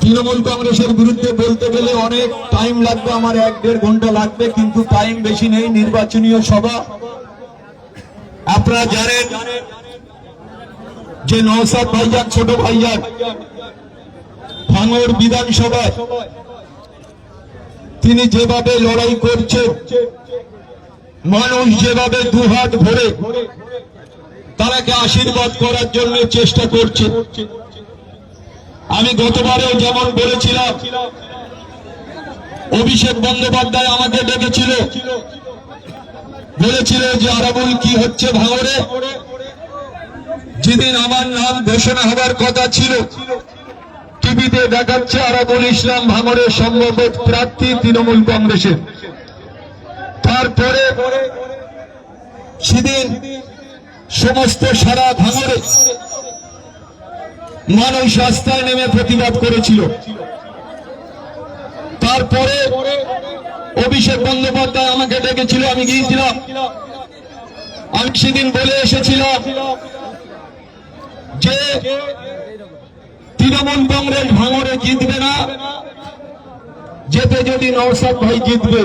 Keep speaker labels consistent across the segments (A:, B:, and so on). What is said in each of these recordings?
A: তৃণমূল কংগ্রেসের বিরুদ্ধে বলতে গেলে অনেক টাইম লাগবে, আমার 1-1.5 ঘন্টা লাগবে, কিন্তু টাইম বেশি নেই। নির্বাচনীয় সভা আপনারা জানেন যে নওশাদ ভাইজান, ছোট ভাইজান ভাঙড় বিধানসভায় তিনি যেভাবে লড়াই করছেন, মানুষ যেভাবে দুহাত ভরে তারাকে আশীর্বাদ করার জন্য চেষ্টা করছে। আমি গতবারেও যেমন বলেছিলাম, অভিষেক বন্দ্যোপাধ্যায় আমাকে ডেকেছিল, বলেছিল যে আরাবুল কি হচ্ছে ভাঙড়ে। যেদিন আমার নাম ঘোষণা হবার কথা ছিল, টিভিতে দেখাচ্ছে আরাবুল ইসলাম ভাঙড়ের সম্ভবত প্রার্থী তৃণমূল কংগ্রেসের। তারপরে সেদিন সমস্ত সারা ভাঙড়ে মানুষ রাস্তায় নেমে প্রতিবাদ করেছিল। তারপরে অভিষেক বন্দ্যোপাধ্যায় আমাকে ডেকেছিল, আমি গিয়েছিলাম। আমি সেদিন বলে এসেছিলাম যে তৃণমূল কংগ্রেস ভাঙড়ে জিতবে না, যেতে যদি নওশাদ ভাই জিতবে।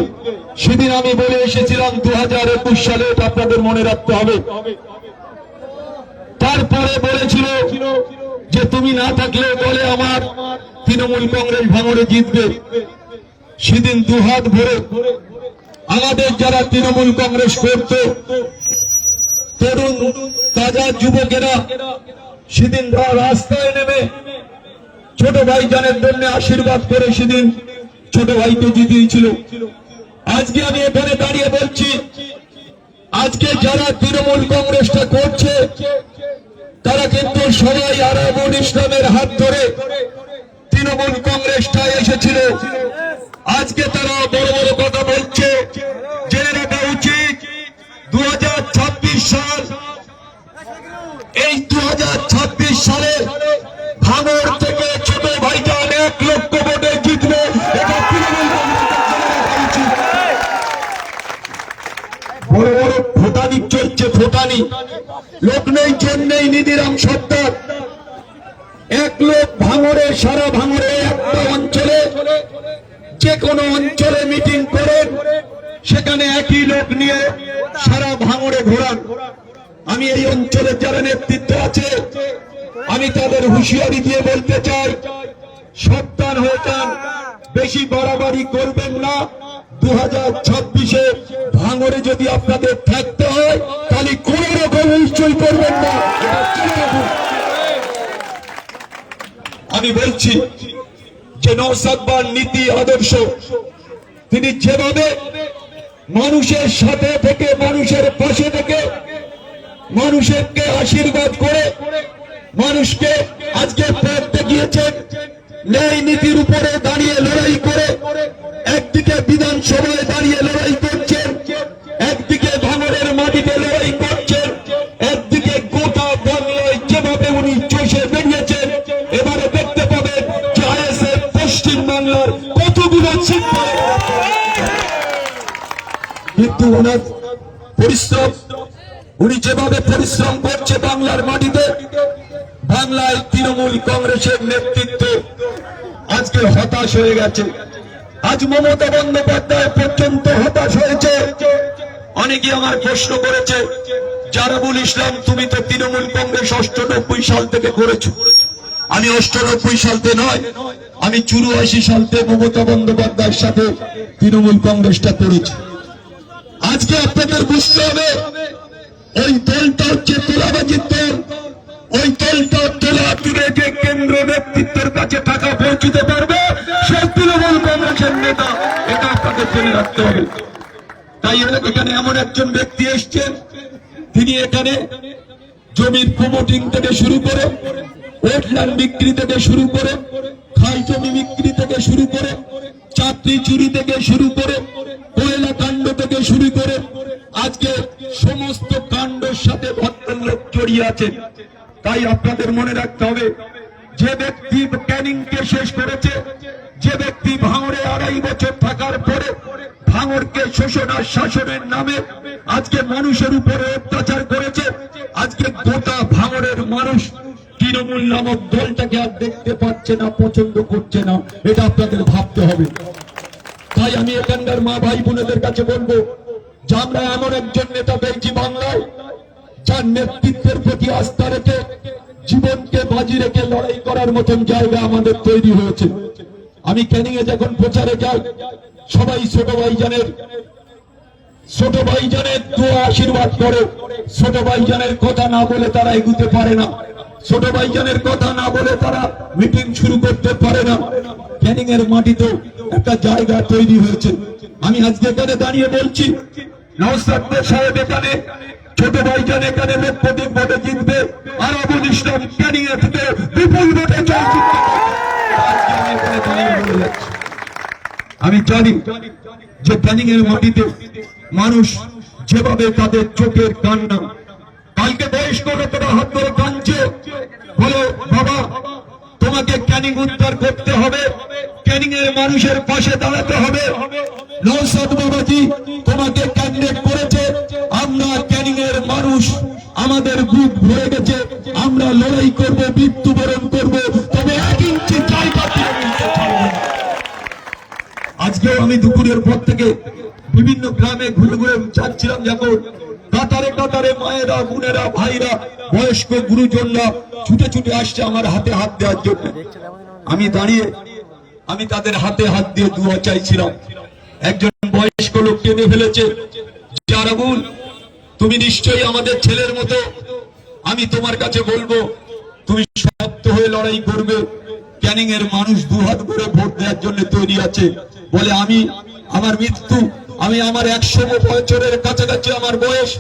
A: সেদিন আমি বলে এসেছিলাম 2021 সালে, আপনাদের মনে রাখতে হবে। তারপরে বলেছিল যে তুমি না থাকলে বলে আমার তৃণমূল কংগ্রেস ভাঙড়ে জিতবে। সেদিন দুহাত ভরে আমাদের যারা তৃণমূল কংগ্রেস করত, তরুণ তাজা যুবকেরা সেদিন রাস্তায় নেমে ছোট ভাইজানের জন্য আশীর্বাদ করে সেদিন ছোট ভাইকে জিতিয়েছিল। আজকে আমি এখানে দাঁড়িয়ে বলছি, আজকে যারা তৃণমূল কংগ্রেসটা করছে তারা কিন্তু সবাই আরাবুল ইসলামের হাত ধরে তৃণমূল কংগ্রেসটা এসেছিল। আজকে তারা বড় বড় কথা বলছে। জেনে রাখা উচিত 2026 সাল, এই 2026 সালে ভাঙড় থেকে ছোট ভাইজান 1 লক্ষ ভোটে জিতবে, এটা তৃণমূল কংগ্রেসের জন্য রাখা উচিত। বড় বড় ফোটানি চলছে, ফোটানি। লোক নেই, জন নেই, নিধিরাম সর্দার 1 লোক ভাঙড়ে, সারা ভাঙড়ে একটা অঞ্চলে, যে কোনো অঞ্চলে মিটিং করেন, সেখানে একই লোক নিয়ে সারা ভাঙড়ে ঘোরান। আমি এই অঞ্চলে যারা নেতৃত্ব আছে, আমি তাদের হুঁশিয়ারি দিয়ে বলতে চাই, সাবধান হয়ে যান, বেশি বাড়াবাড়ি করবেন না। 2026-এ ভাঙড়ে যদি আপনাদের থাকতে হয়, তাহলে কোন রকম নিশ্চয় করবেন না। আমি বলছি যে নওশাদ ভাইয়ের নীতি আদর্শ, তিনি যেভাবে মানুষের সাথে থেকে, মানুষের পাশে থেকে, মানুষকে আশীর্বাদ করে মানুষকে আজকে পথ দেখিয়েছেন, ন্যায় নীতির উপরে দাঁড়িয়ে লড়াই করে, একদিকে বিধানসভায় দাঁড়িয়ে লড়াই করছেন, একদিকে ভাঙড়ের মাটিতে লড়াই করছেন, একদিকে গোটা বাংলায় যেভাবে উনি চষে বেরিয়েছেন। এবারে দেখতে পাবেন যে আইএসএফ পশ্চিম বাংলার কতগুলো সিট পায়। কিন্তু ওনার পরিশ্রম, উনি যেভাবে পরিশ্রম করছে বাংলার মাটিতে, বাংলায় তৃণমূল কংগ্রেসের নেতৃত্ব আজকে হতাশ হয়ে গেছে। আজ মমতা বন্দ্যোপাধ্যায় পর্যন্ত হতাশ হয়েছে। অনেকে আমার প্রশ্ন করেছে, আরাবুল ইসলাম তুমি তো তৃণমূল কংগ্রেস 88 সাল থেকে করেছো। আমি 88 সালতে নয়, আমি 84 সালতে মমতা বন্দ্যোপাধ্যায়ের সাথে তৃণমূল কংগ্রেসটা করেছি। আজকে আপনাদের বুঝতে হবে, ওই দলটা হচ্ছে তোলাবাজির দল। ওই দলটা তোলা তুলে যে কেন্দ্র নেতৃত্বের কাছে টাকা পৌঁছতে পারবে, সে তৃণমূল কংগ্রেসের নেতা, এটা আপনাদের জেনে রাখতে হবে। তাই এখানে এমন একজন ব্যক্তি এসছেন, তিনি এখানে জমির প্রমোটিং থেকে শুরু করে, ওয়েটল্যান্ড বিক্রি থেকে শুরু করে, খাল জমি বিক্রি থেকে শুরু করে, চাকরি চুরি থেকে শুরু করে, কয়লা কাণ্ড থেকে শুরু করে, আজকে সমস্ত কাণ্ডের সাথে ভদ্রলোক জড়িয়ে আছেন। তাই আপনাদের মনে রাখতে হবে, যে ব্যক্তি ক্যানিংকে শেষ করেছে, যে ব্যক্তি ভাঙড়ে 2.5 বছর থাকার পরে ভাঙড়কে শোষণ আর শাসনের নামে আজকে মানুষের উপরে অত্যাচার করেছে, আজকে গোটা ভাঙড়ের মানুষ কি তৃণমূল নামক দলটাকে আর দেখতে পাচ্ছে না, পছন্দ করছে না, এটা আপনাদের ভাবতে হবে। তাই আমি এখানকার মা ভাই বোনেদের কাছে বলবো যে আমরা এমন একজন নেতা পেয়েছি বাংলায়, যার নেতৃত্বের প্রতি আস্থা রেখে জীবনকে বাজি রেখে লড়াই করার মতন জায়গা আমাদের তৈরি হয়েছে। আমি ক্যানিং এ যখন প্রচারে যাই, সবাই ছোট ভাইজানের দোয়া আশীর্বাদ করে। ছোট ভাইজানের কথা না বলে তারা এগুতে পারে না, ছোট ভাইজানের কথা না বলে তারা মিটিং শুরু করতে পারে না। ক্যানিং এর মাটিতে একটা জায়গা তৈরি হয়েছে। আমি আজকে এখানে দাঁড়িয়ে বলছি, নওশাদ সাহেব এখানে, ছোট ভাইজান এখানে লক্ষাধিক ভোটে জিতবে, আর আবুল ইসলাম ক্যানিং এ থেকে বিপুল ভোটে জয় জিতবে। আমি জানি যে ক্যানিং এর মাটিতে মানুষ যেভাবে তাদের চোখের কান্না, কালকে বয়স্ক লোকেরা হাত ধরে কাঁদছে, বলে বাবা তোমাকে ক্যানিং উদ্ধার করতে হবে, ক্যানিং এর মানুষের পাশে দাঁড়াতে হবে। নওশাদ বাবাজি তোমাকে ক্যান্ডিডেট করেছে, আমরা ক্যানিং এর মানুষ, আমাদের বুক ভরে গেছে, আমরা লড়াই করব, মৃত্যুবরণ করব, তবে 1 ইঞ্চি জায়গা আজকেও আমি দুপুরের পর থেকে বিভিন্ন গ্রামে ঘুরে ঘুরে যাচ্ছিলাম, যখন কাতারে কাতারে মায়েরা, বোনেরা, ভাইরা, বয়স্ক গুরুজনরা ছুটে ছুটে আসছে আমার হাতে হাত দেওয়ার জন্য। আমি দাঁড়িয়ে আমি তাদের হাতে হাত দিয়ে দোয়া চাইছিলাম। একজন বয়স্ক লোক টেনে ফেলেছে, আরাবুল তুমি নিশ্চয়ই আমাদের ছেলের মতো, আমি তোমার কাছে বলবো তুমি শক্ত হয়ে লড়াই করবে, ক্যানিং এর মানুষ 2 হাত ভরে ভোট দেওয়ার জন্য তৈরি আছে। বলে আমি আমার মৃত্যু, আমি আমার 100 বছরের কাছাকাছি আমার বয়স,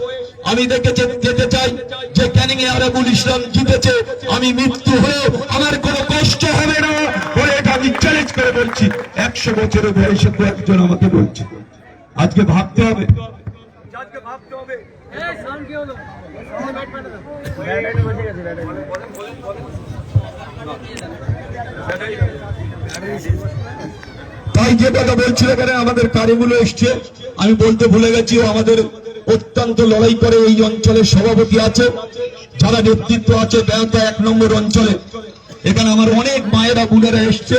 A: আমি দেখেছি যেতে চাই যে ক্যানিং এ আরাবুল ইসলাম জিতেছে, আমি মৃত্যু হয়ে আমার কোনো কষ্ট হবে না বলে এটা আমি চ্যালেঞ্জ করে বলছি। 100 বছরের বয়সে একজন আমাকে বলছে। আজকে ভাবতে হবে, তাই যে কথা বলছিল এখানে আমাদের কারিগুলো এসছে, আমি বলতে ভুলে গেছি, ও আমাদের অত্যন্ত লড়াই করে এই অঞ্চলের সভাপতি আছে, যারা নেতৃত্ব আছে বেহাতা 1 নম্বর অঞ্চলে। এখানে আমার অনেক মায়েরা বোনেরা এসছে,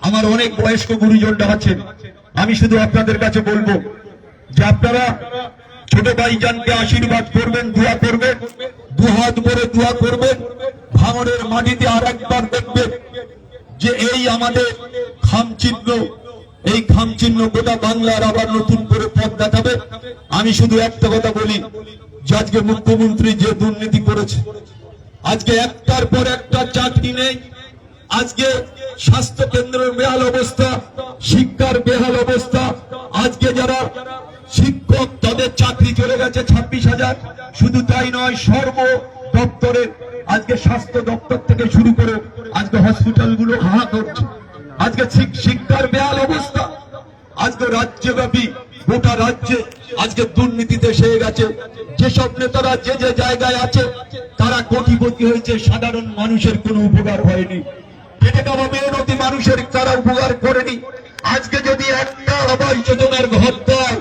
A: আমার অনেক বয়স্ক গুরুজনরা আছে। আমি শুধু আপনাদের কাছে বলবো যে আপনারা ছোট ভাইজানকে আশীর্বাদ করবেন, দোয়া করবেন, 2 হাত ভরে দোয়া করবেন। ভাঙড়ের মাটিতে আর একবার দেখবেন যে এই আমাদের খামচিহ্ন, এই খামচিহ্ন গোটা বাংলার আবার নতুন করে পথ দেখাবে। আমি শুধু একটা কথা বলি যে আজকে মুখ্যমন্ত্রী যে দুর্নীতি করেছে, আজকে একটার পর একটা চাকরি নেই, আজকে স্বাস্থ্য কেন্দ্রের বেহাল অবস্থা, শিক্ষার বেহাল অবস্থা, আজকে যারা শিক্ষক তাদের চাকরি চলে গেছে 26,000। শুধু তাই নয়, সর্ব দপ্তরে আজকে স্বাস্থ্য দপ্তর থেকে শুরু করে আজকে হসপিটালগুলো হাহা করছে। আজকে শিক্ষার বেহাল অবস্থা, আজকে রাজ্যব্যাপী গোটা রাজ্যে আজকে দুর্নীতিতে সেরে গেছে। যেসব নেতারা যে যে জায়গায় আছে তারা কোটিপতি হয়েছে, সাধারণ মানুষের কোনো উপকার হয়নি। খেটে খাওয়া মেহনতি মানুষের তারা উপকার করেনি। আজকে যদি একটা আবাস যোজনার ঘর দেয়,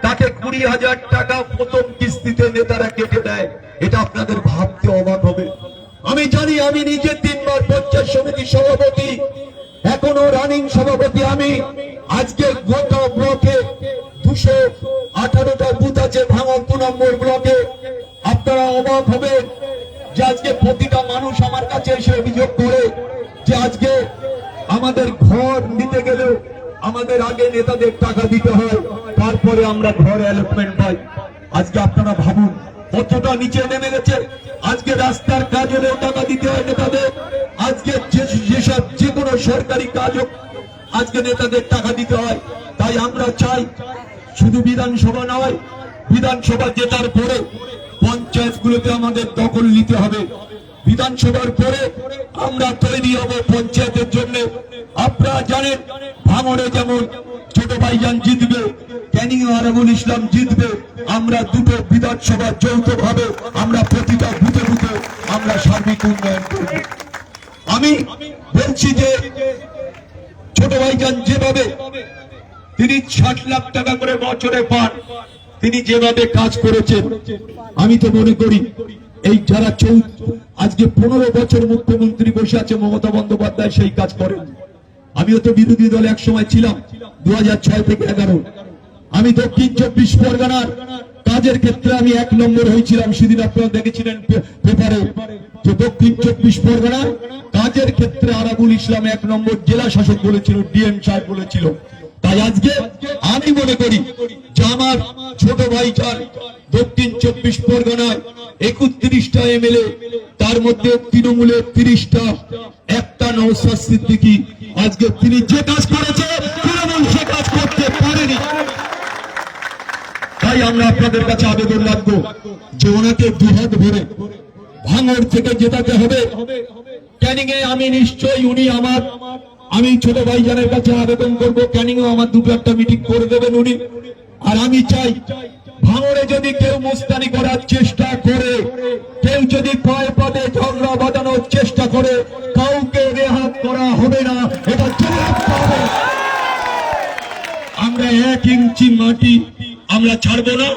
A: তাকে 20,000 টাকা প্রথম কিস্তিতে নেতারা কেটে দেয়। এটা আপনাদের ভাবতে অবাক হবে। আমি জানি, আমি নিজে 3 বার পঞ্চায়েত সমিতির সভাপতি, এখনো রানিং সভাপতি আমি। আজকে গোটা ব্লকে 218টা বুথ আছে ভাঙড় 2 নম্বর ব্লকে। আপনারা অবাক হবেন যে আজকে প্রতিটা মানুষ আমার কাছে এসে অভিযোগ করে যে আজকে আমাদের ঘর নিতে গেলেও আমাদের আগে নেতাদের টাকা দিতে হয়, তারপরে আমরা ঘর অ্যালটমেন্ট পাই। আজকে আপনারা ভাবুন কতটা নিচে নেমে গেছে। আজকে রাস্তার কাজ হলেও টাকা দিতে হয় নেতাদের, আজকে যেসব যে কোনো সরকারি কাজ হোক আজকে নেতাদের টাকা দিতে হয়। তাই আমরা চাই শুধু বিধানসভা নয়, বিধানসভা জেতার পরে পঞ্চায়েতগুলোতে আমাদের দখল নিতে হবে। বিধানসভার পরে আমরা তৈরি হব পঞ্চায়েতের জন্য। আপনারা জানেন ভাঙড়ে যেমন ছোট ভাইজান জিতবে, ক্যানিং আরাবুল ইসলাম জিতবে। আমরা 2টো বিধানসভা যৌথভাবে আমরা প্রতিটা বুথে বুথে আমরা সার্বিক উন্নয়ন করব। আমি বলছি যে ছোট ভাইজান যেভাবে তিনি 60 লাখ টাকা করে বছরে পান, তিনি যেভাবে কাজ করেছেন, আমি তো মনে করি এই যারা আজকে 15 বছর মুখ্যমন্ত্রী বসে আছে মমতা বন্দ্যোপাধ্যায় সেই কাজ করেন। আমিও তো বিরোধী দলে এক সময় ছিলাম 2006 থেকে 11। আমি দক্ষিণ 24 পরগনার কাজের ক্ষেত্রে আমি 1 নম্বর হয়েছিলাম, সেদিন আপনারা দেখেছিলেন পেপারে। তো দক্ষিণ 24 পরগনার কাজের ক্ষেত্রে আরাবুল ইসলাম 1 নম্বর জেলা শাসক বলেছিল, ডিএম সাহেব বলেছিল। তাই আজকে আমি মনে করি যে আমার ছোট ভাই যান দক্ষিণ 24 পরগনায় 31টা এমএলএ, তার মধ্যে তৃণমূলের 30টা, একটা নওশাদ সিদ্দিকী, আজকে তিনি যে কাজ করেছে তৃণমূল সে কাজ করতে পারেনি। তাই আমরা আপনাদের কাছে আবেদন রাখবো যে ওনাকে দুহাত ভরে ভাঙড় থেকে জেতাতে হবে। ক্যানিং এ আমি নিশ্চয়ই আমি ছোট ভাইজানের কাছে আবেদন করবো, ক্যানিং এ আমার 2-1টা মিটিং করে দেবেন উনি। আর আমি চাই ভাঙড়ে যদি কেউ মুস্তানি করার চেষ্টা করে, কেউ যদি পায়ে পাতে ঝগড়া বাঁধানোর চেষ্টা করে, কাউকে রেহাত করা হবে না, এটা জেনে রাখতে হবে। আমরা 1 ইঞ্চি মাটি আমরা ছাড়বো না।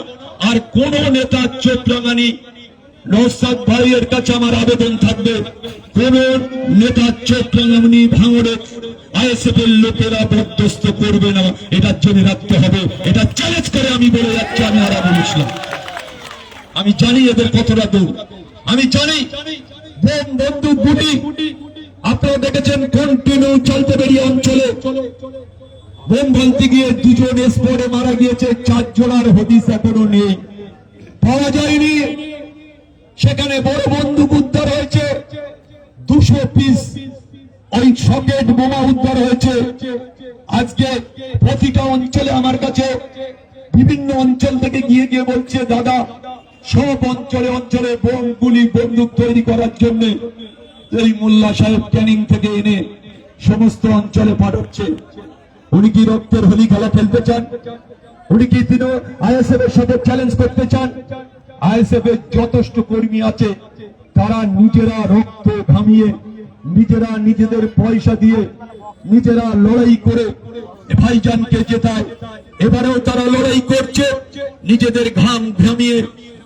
A: আর কোন নেতা চোখ রাঙানি, নওশাদ ভাইয়ের কাছে আমার আবেদন থাকবে, কোন নেতা চোখ রাঙানি ভাঙড়ে আইএসএফ এর লোকেরা বরদাস্ত করবে না, এটা জেনে রাখতে হবে। এটা চ্যালেঞ্জ করে আমি বলে যাচ্ছি, আমি আরাবুল ইসলাম। আমি জানি এদের কতটা দূর, আমি জানি বোম বন্দুক গুলি আপনারা দেখেছেন কন্টিনিউ চলতে বেরিয়ে অঞ্চলে বোম ভাঙতে গিয়ে 2 জন স্পটে মারা গিয়েছে, 4 জনের হদিস এখনো নেই, পাওয়া যায়নি। সেখানে বড় বন্দুক উদ্ধার হয়েছে, 200 পিস ওই সকেট বোমা উদ্ধার হয়েছে। আজকে প্রতিটা অঞ্চলে আমার কাছে বিভিন্ন অঞ্চল থেকে গিয়ে গিয়ে বলছে, দাদা সব অঞ্চলে অঞ্চলে বোম গুলি বন্দুক তৈরি করার জন্য এই মোল্লা সাহেব ক্যানিং থেকে এনে সমস্ত অঞ্চলে পাঠাচ্ছে। উনি কি রক্তের হোলি খেলা খেলতে চান? উনি কি তিনি আইএসএফ এর সাথে চ্যালেঞ্জ করতে চান? আইএসএফ এর যথেষ্ট কর্মী আছে, তারা নিজেরা রক্ত ঘামিয়ে, নিজেরা নিজেদের পয়সা দিয়ে, নিজেরা লড়াই করে ভাইজানকে জেতায়। এবারেও তারা লড়াই করছে, নিজেদের ঘাম ঘামিয়ে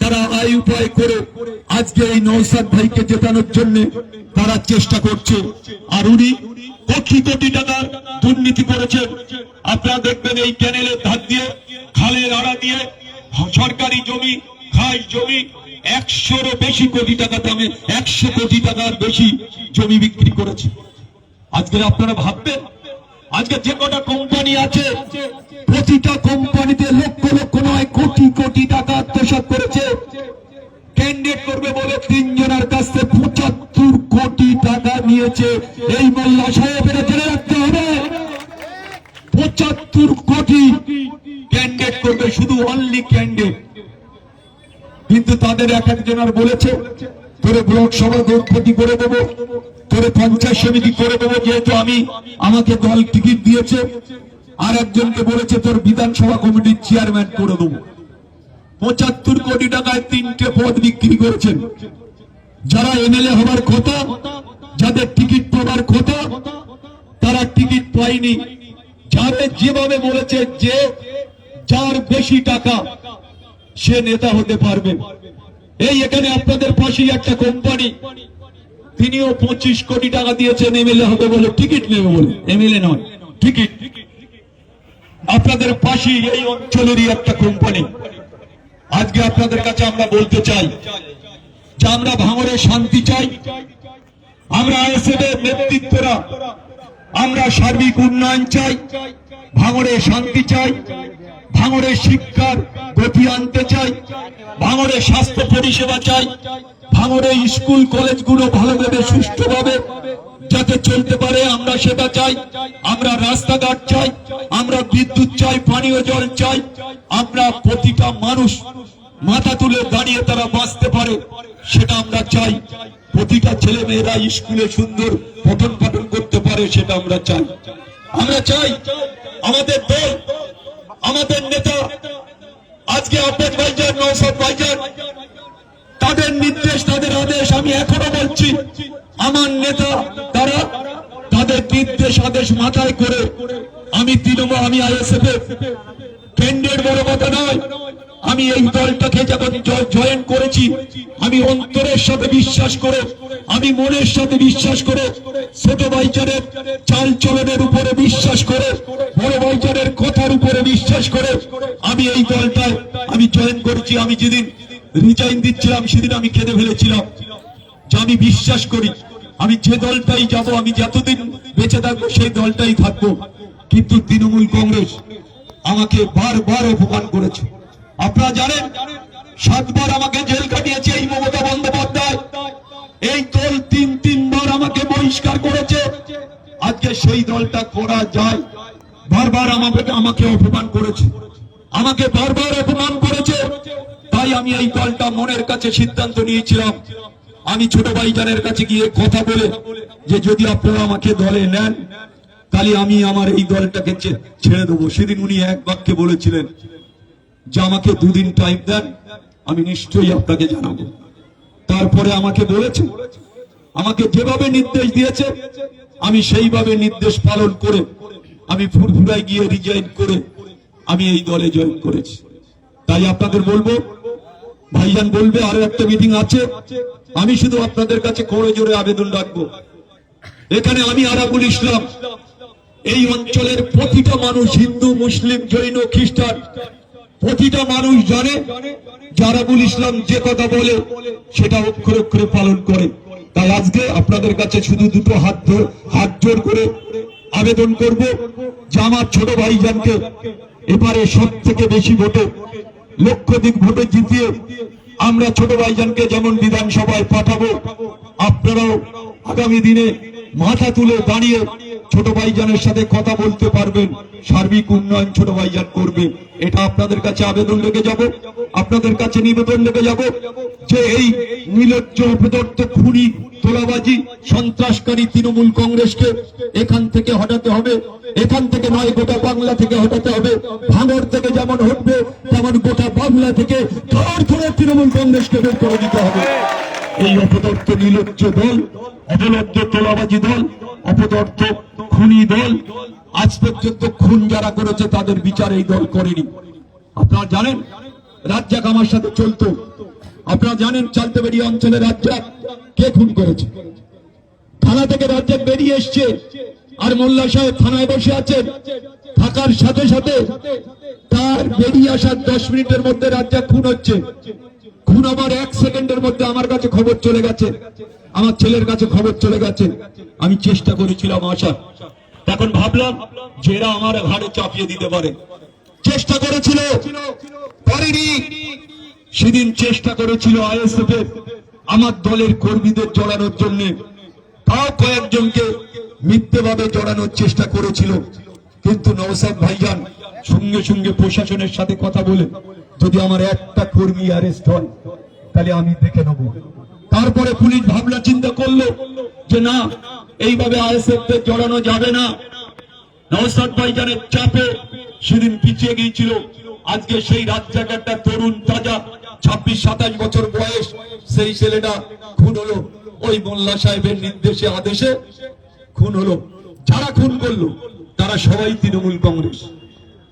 A: তারা আয় উপায় করে আজকে এই নওশাদ ভাইকে জেতানোর জন্য তারা চেষ্টা করছে। আর উনি কোটি কোটি টাকা দুর্নীতি করেছেন। আপনারা দেখবেন এই ক্যানেলের ধার দিয়ে, খালের আড়া দিয়ে সরকারি জমি, খাস জমি 100-এরও বেশি কোটি টাকা দামে, 100 কোটি টাকার বেশি জমি বিক্রি করেছে। আজকে আপনারা ভাববেন, আজকে যে কটা কোম্পানি আছে প্রতিটা কোম্পানিতে লক্ষ লক্ষ নয় কোটি কোটি টাকা আত্মসাৎ করেছে। ক্যান্ডিডেট করবে বলে 3 জনের কাছ থেকে 75 কোটি টাকা নিয়েছে। এই মোল্লা সাহেবের জেনে রাখতে হবে, 75 কোটি ক্যান্ডিডেট করবে, শুধু অনলি ক্যান্ডিডেট। কিন্তু তাদের এক একজনের বলেছে, তোরে ব্লক সভা কোটি করে দেবো, তোরে পঞ্চায়েত সমিতি করে দেবো, যেহেতু আমাকে দল টিকিট দিয়েছে। আর একজনকে বলেছে তোর বিধানসভা কমিটির চেয়ারম্যান করে দেবো। 75 কোটি টাকায় 3টে পদ বিক্রি করেছেন। যারা এমএলএ হবার কথা, যাদের টিকিট পাওয়ার কথা, তারা টিকিট পায়নি। যাদের যেভাবে বলেছে যে যার বেশি টাকা সে নেতা হতে পারবে। এই এখানে আপনাদের পাশেই একটা কোম্পানি, তিনিও 25 কোটি টাকা দিয়েছেন এমএলএ হবে বলে, টিকিট নেবে বলে, এমএলএ নয় টিকিট। আপনাদের পাশেই এই অঞ্চলেরই একটা কোম্পানি। আজকে আপনাদের কাছে আমরা বলতে চাই যে আমরা ভাঙড়ে শান্তি চাই, আমরা আইএসএফ এর নেতৃত্বরা আমরা সার্বিক উন্নয়ন চাই, ভাঙড়ে শান্তি চাই, ভাঙড়ে শিক্ষার গতি আনতে চাই, ভাঙড়ে স্বাস্থ্য পরিষেবা চাই, ভাঙড়ে স্কুল কলেজগুলো ভালোভাবে সুষ্ঠুভাবে যাতে চলতে পারে আমরা সেটা চাই। আমরা রাস্তাঘাট চাই, আমরা বিদ্যুৎ চাই, পানীয় জল চাই। আমরা প্রতিটা মানুষ মাথা তুলে দাঁড়িয়ে তারা বাঁচতে পারে সেটা আমরা চাই। প্রতিটা ছেলে মেয়েরা স্কুলে সুন্দর পঠন পাঠন করতে পারে সেটা আমরা চাই। আমরা চাই আমাদের দল, আমাদের নেতা, আজকে আব্বাস ভাইজান, নওশাদ ভাইজান, তাদের নির্দেশ, তাদের আদেশ, আমি এখনো বলছি আমার নেতা তারা তাদের নির্দেশ আদেশ মাথায় করে আমি তৃণমূল, আমি আইএসএফ ক্যান্ডিডেট বড় কথা নয়, আমি এই দলটাকে যখন জয়েন করেছি, আমি অন্তরের সাথে বিশ্বাস করে, আমি মনের সাথে বিশ্বাস করে, ছোট ভাইজানের চাল চলনের উপরে বিশ্বাস করে, বড় ভাইজানের কথার উপরে বিশ্বাস করে আমি এই দলটায় আমি জয়েন করেছি। আমি যেদিন রিজাইন দিচ্ছিলাম সেদিন আমি কেঁদে ফেলেছিলাম যে আমি বিশ্বাস করি আমি যে দলটাই যাব, আমি যতদিন বেঁচে থাকবো সেই দলটাই থাকবো। কিন্তু তৃণমূল কংগ্রেস আমাকে বারবার অপমান করেছে। আপনারা জানেন 7 বার আমাকে জেল কাটিয়েছে এই মমতা বন্দ্যোপাধ্যায়। এই দল 3বার আমাকে বহিষ্কার করেছে। আজকে সেই দলটা করা যায়? বারবার আমাকে অপমান করেছে, আমাকে বারবার অপমান করেছে। তাই আমি এই দলটা মনের কাছে সিদ্ধান্ত নিয়েছিলাম, আমি ছোট ভাইজানের কাছে গিয়ে কথা বলে যে যদি আপনারা আমাকে দলে নেন তাহলে আমি আমার এই দলটাকে ছেড়ে দেবো। সেদিন উনি এক বাক্যে বলেছিলেন যে আমাকে 2 দিন টাইম দেন, আমি নিশ্চয়ই আপনাকে জানাবো। তারপরে আমাকে বলেছে, আমাকে যেভাবে নির্দেশ দিয়েছে আমি সেইভাবে নির্দেশ পালন করে আমি ফুরফুরায় গিয়ে রিজাইন করে আমি এই দলে জয়েন করেছি। তাই আপনাদের বলবো, ভাইজান বলবে আরো একটা মিটিং আছে, আমি শুধু আপনাদের কাছে করে জোরে আবেদন রাখবো, এখানে আমি আরাবুল ইসলাম, এই অঞ্চলের প্রতিটা মানুষ, হিন্দু মুসলিম জৈন খ্রিস্টান, প্রতিটা মানুষ জানে যে আরাবুল ইসলাম যে কথা বলে সেটা অক্ষরে অক্ষরে পালন করে। তাই আজকে আপনাদের কাছে শুধু দুটো হাত জোর করে আবেদন করব যে আমার ছোট ভাইজানকে এবারে সব থেকে বেশি ভোটে, লক্ষাধিক ভোটে জিতিয়ে আমরা ছোট ভাইজানকে যেমন বিধানসভায় পাঠাবো, আপনারাও আগামী দিনে মাথা তুলে দাঁড়িয়ে ছোট ভাইজানের সাথে কথা বলতে পারবেন, সার্বিক উন্নয়ন ছোট ভাইজান করবে। এটা আপনাদের কাছে আবেদন রেখে যাব, আপনাদের কাছে নিবেদন রেখে যাব যে এই নির্লজ্জ অপদার্থ খুনি তোলাবাজি সন্ত্রাসকারী তৃণমূল কংগ্রেসকে এখান থেকে হটাতে হবে। এখান থেকে নয়, গোটা বাংলা থেকে হটাতে হবে। ভাঙড় থেকে যেমন হটবে তেমন গোটা বাংলা থেকে ধরে তৃণমূল কংগ্রেসকে বের করে দিতে হবে। এই অপদার্থ নির্লজ্জ দল, অবলব্ধ তোলাবাজি দল, অপদার্থ খুনি দল, আজ পর্যন্ত খুন যারা করেছে তাদের বিচার এই দল করেনি। আপনারা জানেন রাজ্জাক আমার সাথে চলতো, আপনারা জানেন চালতেবেড়িয়া অঞ্চলে রাজ্জাক কে খুন করেছে। থানা থেকে রাজ্জাক বেরিয়ে এসছে আর মোল্লা সাহেব থানায় বসে আছেন, থাকার সাথে সাথে তার বেরিয়ে আসার 10 মিনিটের মধ্যে রাজ্জাক খুন হচ্ছে। খুন আবার 1 সেকেন্ডের মধ্যে আমার কাছে খবর চলে গেছে, আমার ছেলের কাছে খবর চলে গেছে। আমি চেষ্টা করেছিলাম আসার, তখন ভাবলাম যে এরা আমার ঘাড়ে চাপিয়ে দিতে পারে, চেষ্টা করেছিল, পারেনি। সেদিন চেষ্টা করেছিল আইএসএফ এর আমার দলের কর্মীদের জড়ানোর জন্য, তাও কয়েকজনকে মিথ্যেভাবে জড়ানোর চেষ্টা করেছিল। কিন্তু নওশাদ ভাইজান সঙ্গে সঙ্গে প্রশাসনের সাথে কথা বলে যদি আমার একটা কর্মী অ্যারেস্ট হয় তাহলে আমি দেখে নেব। তারপরে পুলিশ ভাবনা চিন্তা করলো যে না, এইভাবে আইএসএফ কে জড়ানো যাবে না। নওশাদ ভাইজানের চাপে সেদিন পিছিয়ে গিয়েছিল। আজকে সেই রাজ্জাক একটা তরুণ তাজা 26-27 বছর বয়স, সেই ছেলেটা খুন হলো ওই মোল্লা সাহেবের নির্দেশে আদেশে খুন হলো। যারা খুন করলো তারা সবাই তৃণমূল কংগ্রেস,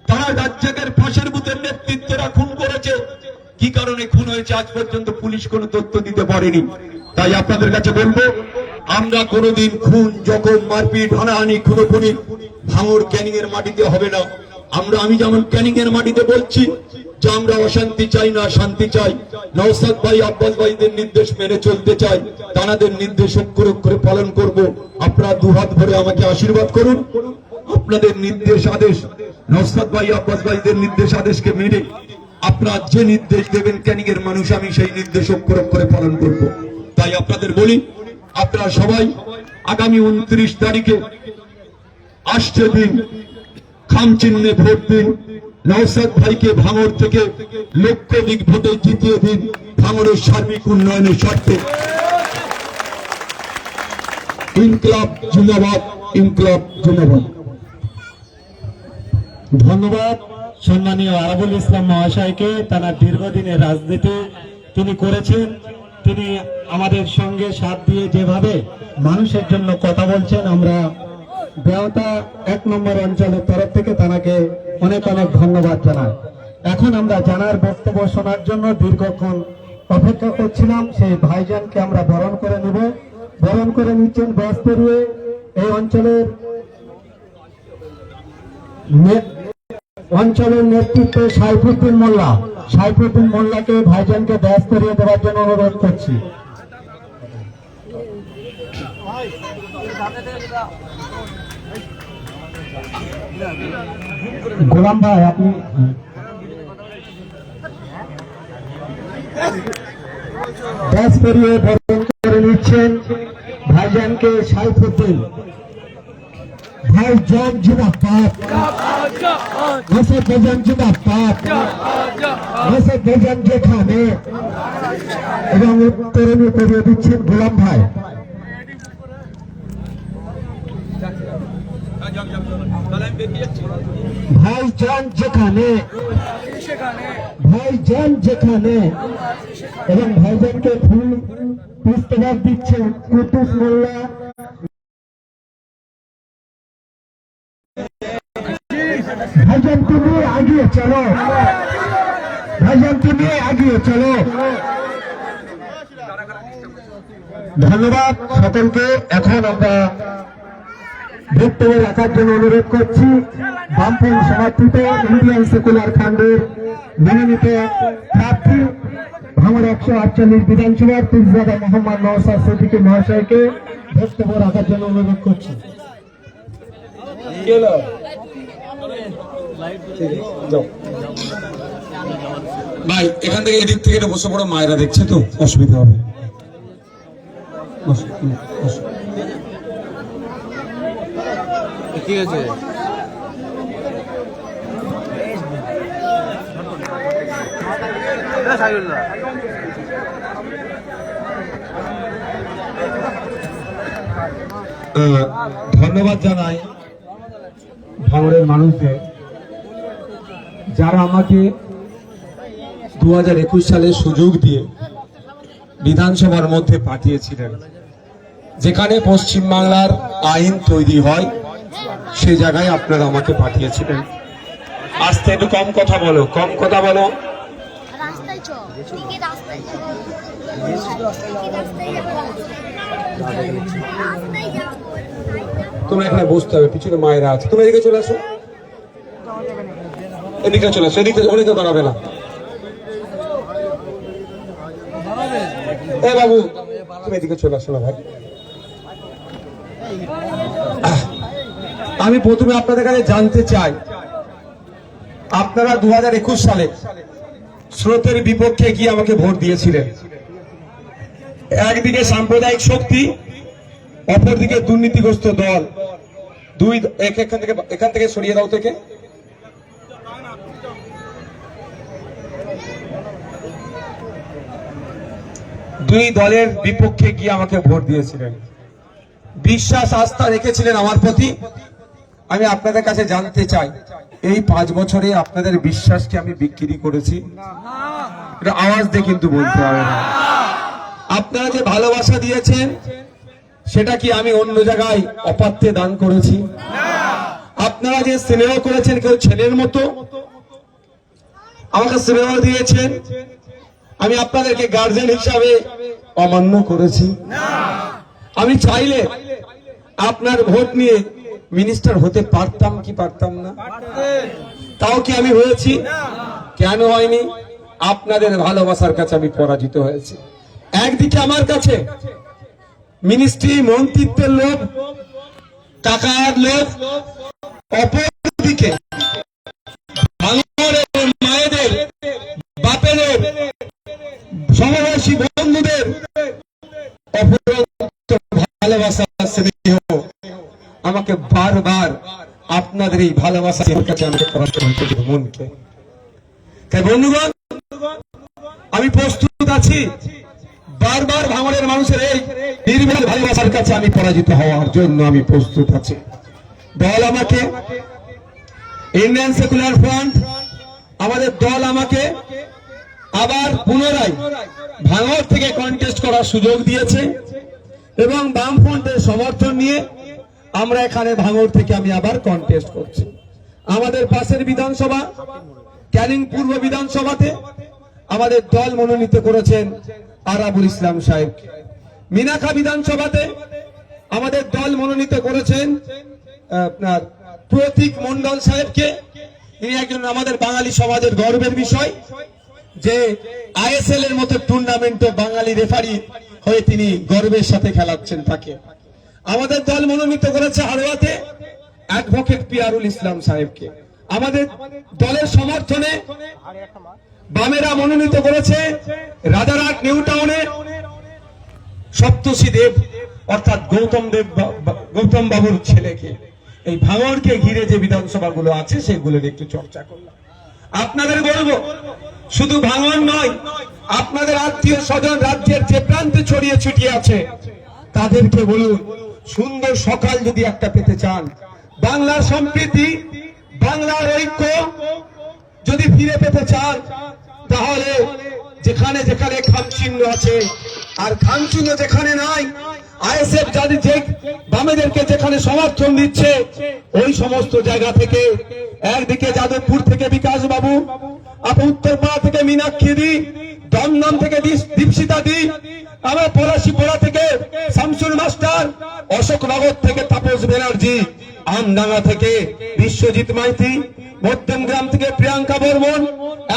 A: তারা রাজ্জাকের ফাঁসের বুথের নেতৃত্বরা খুন করেছে। কি কারণে খুন হয়েছে আজ পর্যন্ত পুলিশ কোনো তথ্য দিতে পারেনি। তাই আপনাদের কাছে বলবো, আমরা কোনোদিন খুন, জখম, মারপিট, হানাহানি, খুনোখুনি ভাঙড় ক্যানিং এর মাটিতে হবে না। আমি যেমন ক্যানিং এর মাটিতে বলছি যে আমরা অশান্তি চাই না, শান্তি চাই। নওশাদ ভাই, আব্বাস ভাইদের নির্দেশ মেনে চলতে চাই, তাদের নির্দেশ অক্ষরে অক্ষরে পালন করব। আপনারা দুহাত ভরে আমাকে আশীর্বাদ করুন। আপনাদের নির্দেশ আদেশ, নওশাদ ভাই, আব্বাস ভাইদের নির্দেশ আদেশকে মেনে আপনারা যে নির্দেশ দেবেন ক্যানিং এর মানুষ, আমি সেই নির্দেশ অক্ষরে অক্ষরে পালন করব। তাই আপনাদের বলি, আপনারা সবাই আগামী 29 তারিখে আসছে দিন খাম চিহ্নে ভোট দিন। নওশাদ ভাইকে ভাঙড় থেকে লক্ষাধিক ভোটে জিতিয়ে দিন ভাঙড়ের সার্বিক উন্নয়নের স্বার্থে। ইনকলাব জিন্দাবাদ, ইনকলাব জিন্দাবাদ।
B: ধন্যবাদ সম্মানীয় আরাবুল ইসলাম মহাশয়কে। তারা দীর্ঘদিনের রাজনীতি তিনি করেছেন, তিনি আমাদের সঙ্গে সাথ দিয়ে যেভাবে মানুষের জন্য কথা বলছেন, আমরা বেওতা 1 নম্বর অঞ্চলের তরফ থেকে তাকে অনেক অনেক ধন্যবাদ জানাই। এখন আমরা জানার বক্তব্য শোনার জন্য দীর্ঘক্ষণ অপেক্ষা করছিলাম। সেই ভাইজানকে আমরা বরণ করে নেব। বরণ করে নিচ্ছেন বাস পেরিয়ে এই অঞ্চলের নেতৃত্বে সাইফুদ্দিন মোল্লা। সাইফুদ্দিন মোল্লাকে ভাইজানকে ব্যাস করিয়ে দেওয়ার জন্য অনুরোধ করছি। গোলাম ভাই, আপনি ব্যাস করিয়ে বরণ করে নিচ্ছেন ভাইজানকে সাইফুদ্দিন। ভাইজান জিন্দাবাদ, আসাদ ভাইজান জিন্দাবাদ, আসাদ ভাইজান যেখানে। এবং উত্তরণী করিয়ে দিচ্ছেন গোলাম ভাই। ভাইজান যেখানে, ভাইজান যেখানে। এবং ভাইজানকে ফুল পুষ্পবাদ দিচ্ছেন কুতুব মোল্লা। ভাইজান তুমি এগিয়ে চলো, ভাইজান তুমি এগিয়ে চলো। ধন্যবাদ সকলকে। এখন আমরা বক্তব্য রাখার জন্য অনুরোধ করছি বামফ্রন্ট সমর্থিত ইন্ডিয়ান সেকুলার ফ্রন্টের মনোনীত প্রার্থী ভাঙড় 148 বিধানসভার পীরজাদা মোহাম্মদ নওশাদ সিদ্দিকী মহাশয়কে বক্তব্য রাখার জন্য অনুরোধ করছি।
A: ভাই এখান থেকে এদিক থেকে বসে পড়ো, মায়েরা দেখছে তো অসুবিধা হবে।
C: ঠিক আছে।
B: ধন্যবাদ জানাই ভাঙড়ের মানুষদের, যারা আমাকে
A: 2021 সালে সুযোগ দিয়ে বিধানসভার মধ্যে পাঠিয়েছিলেন। যেখানে পশ্চিমবাংলার আইন তৈরি হয় সে জায়গায় আপনারা আমাকে পাঠিয়েছিলেন। আস্তে একটু কম কথা বলো, কম কথা বলো।
D: রাস্তায় চল, দিকে রাস্তায় চল, রাস্তায় যাবো।
A: তোমরা এখানে বসতে হবে, পিছনে মায়েরা আছে। তুমি এদিকে চলে আসো, এদিকে চলে আসো, এদিকে অনেকে দাঁড়াবে না। এ বাবু তুমি এদিকে চলে আসো না ভাই। আমি প্রথমে আপনাদের কাছে জানতে চাই, আপনারা 2021 সালে স্রোতের বিপক্ষে গিয়ে আমাকে ভোট দিয়েছিলেন। একদিকে সাম্প্রদায়িক শক্তি, অপরদিকে দুর্নীতিগ্রস্ত দল। এখান থেকে সরিয়ে দাও থেকে। দুই দলের বিপক্ষে গিয়ে আমাকে ভোট দিয়েছিলেন, বিশ্বাস আস্থা রেখেছিলেন আমার প্রতি। আমি আপনাদের কাছে জানতে চাই, এই 5 বছরে আপনাদের বিশ্বাসকে আমি বিক্রি করেছি? এটা আওয়াজ দিয়ে কিন্তু বলতে হবে না। আপনারা যে ভালোবাসা দিয়েছেন সেটা কি আমি অন্য জায়গায় অপাত্রে দান করেছি? আপনারা যে স্নেহ করেছেন কেউ ছেলের মতো আমাকে স্নেহ দিয়েছেন, আমি আপনাদেরকে গার্জেন হিসাবে অমান্য করেছি? আমি চাইলে আপনার ভোট নিয়ে মিনিস্টার হতে পারতাম কি পারতাম না? তাও কি আমি হয়েছি? কেন হয়নি? আপনাদের ভালোবাসার কাছে আমি পরাজিত হয়েছি। একদিকে আমার কাছে মিনিস্ট্রি মন্ত্রিত্বের লোভ, টাকার লোভ, অপরদিকে মায়েদের, বাপেদের, সমবয়সী বন্ধুদের ভালোবাসা, স্নেহ আমাকে বারবার আপনাদের এই ভালোবাসার কাছে আমাকে পরাজিত হয়েছে মনকে। তাই বন্ধুগণ, আমি প্রস্তুত আছি বারবার ভাঙড়ের মানুষের এই নির্মল ভালোবাসার কাছে আমি পরাজিত হওয়ার জন্য আমি প্রস্তুত আছি। দল আমাকে, ইন্ডিয়ান সেকুলার ফ্রন্ট আমাদের দল আমাকে আবার পুনরায় ভাঙড় থেকে কন্টেস্ট করার সুযোগ দিয়েছে এবং বামফ্রন্টের সমর্থন নিয়ে আমরা এখানে ভাঙড় থেকে আমি আবার কন্টেস্ট করছি। আমাদের পাশের বিধানসভা
C: ক্যানিং পূর্ব বিধানসভাতে আমাদের দল মনোনীত করেছেন আরাবুল ইসলাম সাহেবকে। মিনাখা বিধানসভাতে আমাদের দল মনোনীত করেছেন আপনার প্রতীক মন্ডল সাহেবকে। ইনি একজন আমাদের বাঙালি সমাজের গর্বের বিষয় যে আইএসএল এর মতো টুর্নামেন্টে বাঙালি রেফারি হয়ে তিনি গর্বের সাথে খেলাচ্ছেন তাকে। আমাদের দল মনোনীত করেছে হাড়োয়াতে অ্যাডভোকেট পিয়ারুল ইসলাম সাহেবকে। আমাদের দলের সমর্থনে বামেরা মনোনীত করেছে রাজারহাট নিউ টাউনে সপ্তর্ষি দেব অর্থাৎ গৌতম বাবুর ছেলেকে। এই ভাঙড়কে ঘিরে যে বিধানসভাগুলো আছে সেগুলোর একটু চর্চা করলাম। আপনাদের বলবো শুধু ভাঙড় নয়, আপনাদের আত্মীয় স্বজন রাজ্যের যে প্রান্তে ছড়িয়ে ছিটিয়ে আছে তাদেরকে বলুন, সুন্দর সকাল যদি একটা পেতে চান, বাংলার সম্প্রীতি, বাংলার ঐক্য যদি ফিরে পেতে চান, তাহলে যেখানে যেখানে খামচিহ্ন আছে আর খামচিহ্ন যেখানে নাই, আইএসএফ যাদের যে বামেদেরকে যেখানে সমর্থন দিচ্ছে ওই সমস্ত জায়গা থেকে, একদিকে যাদবপুর থেকে বিকাশ বাবু, উত্তরপাড়া থেকে মীনাক্ষী দি, দমদম থেকে দীপশিতা দি, আমার পলাশিপাড়া থেকে শামসুল মাস্টার, অশোকনগর থেকে তাপস ব্যানার্জি, আমডাঙ্গা থেকে বিশ্বজিৎ মাইতি, মধ্যমগ্রাম থেকে প্রিয়াঙ্কা বর্মন,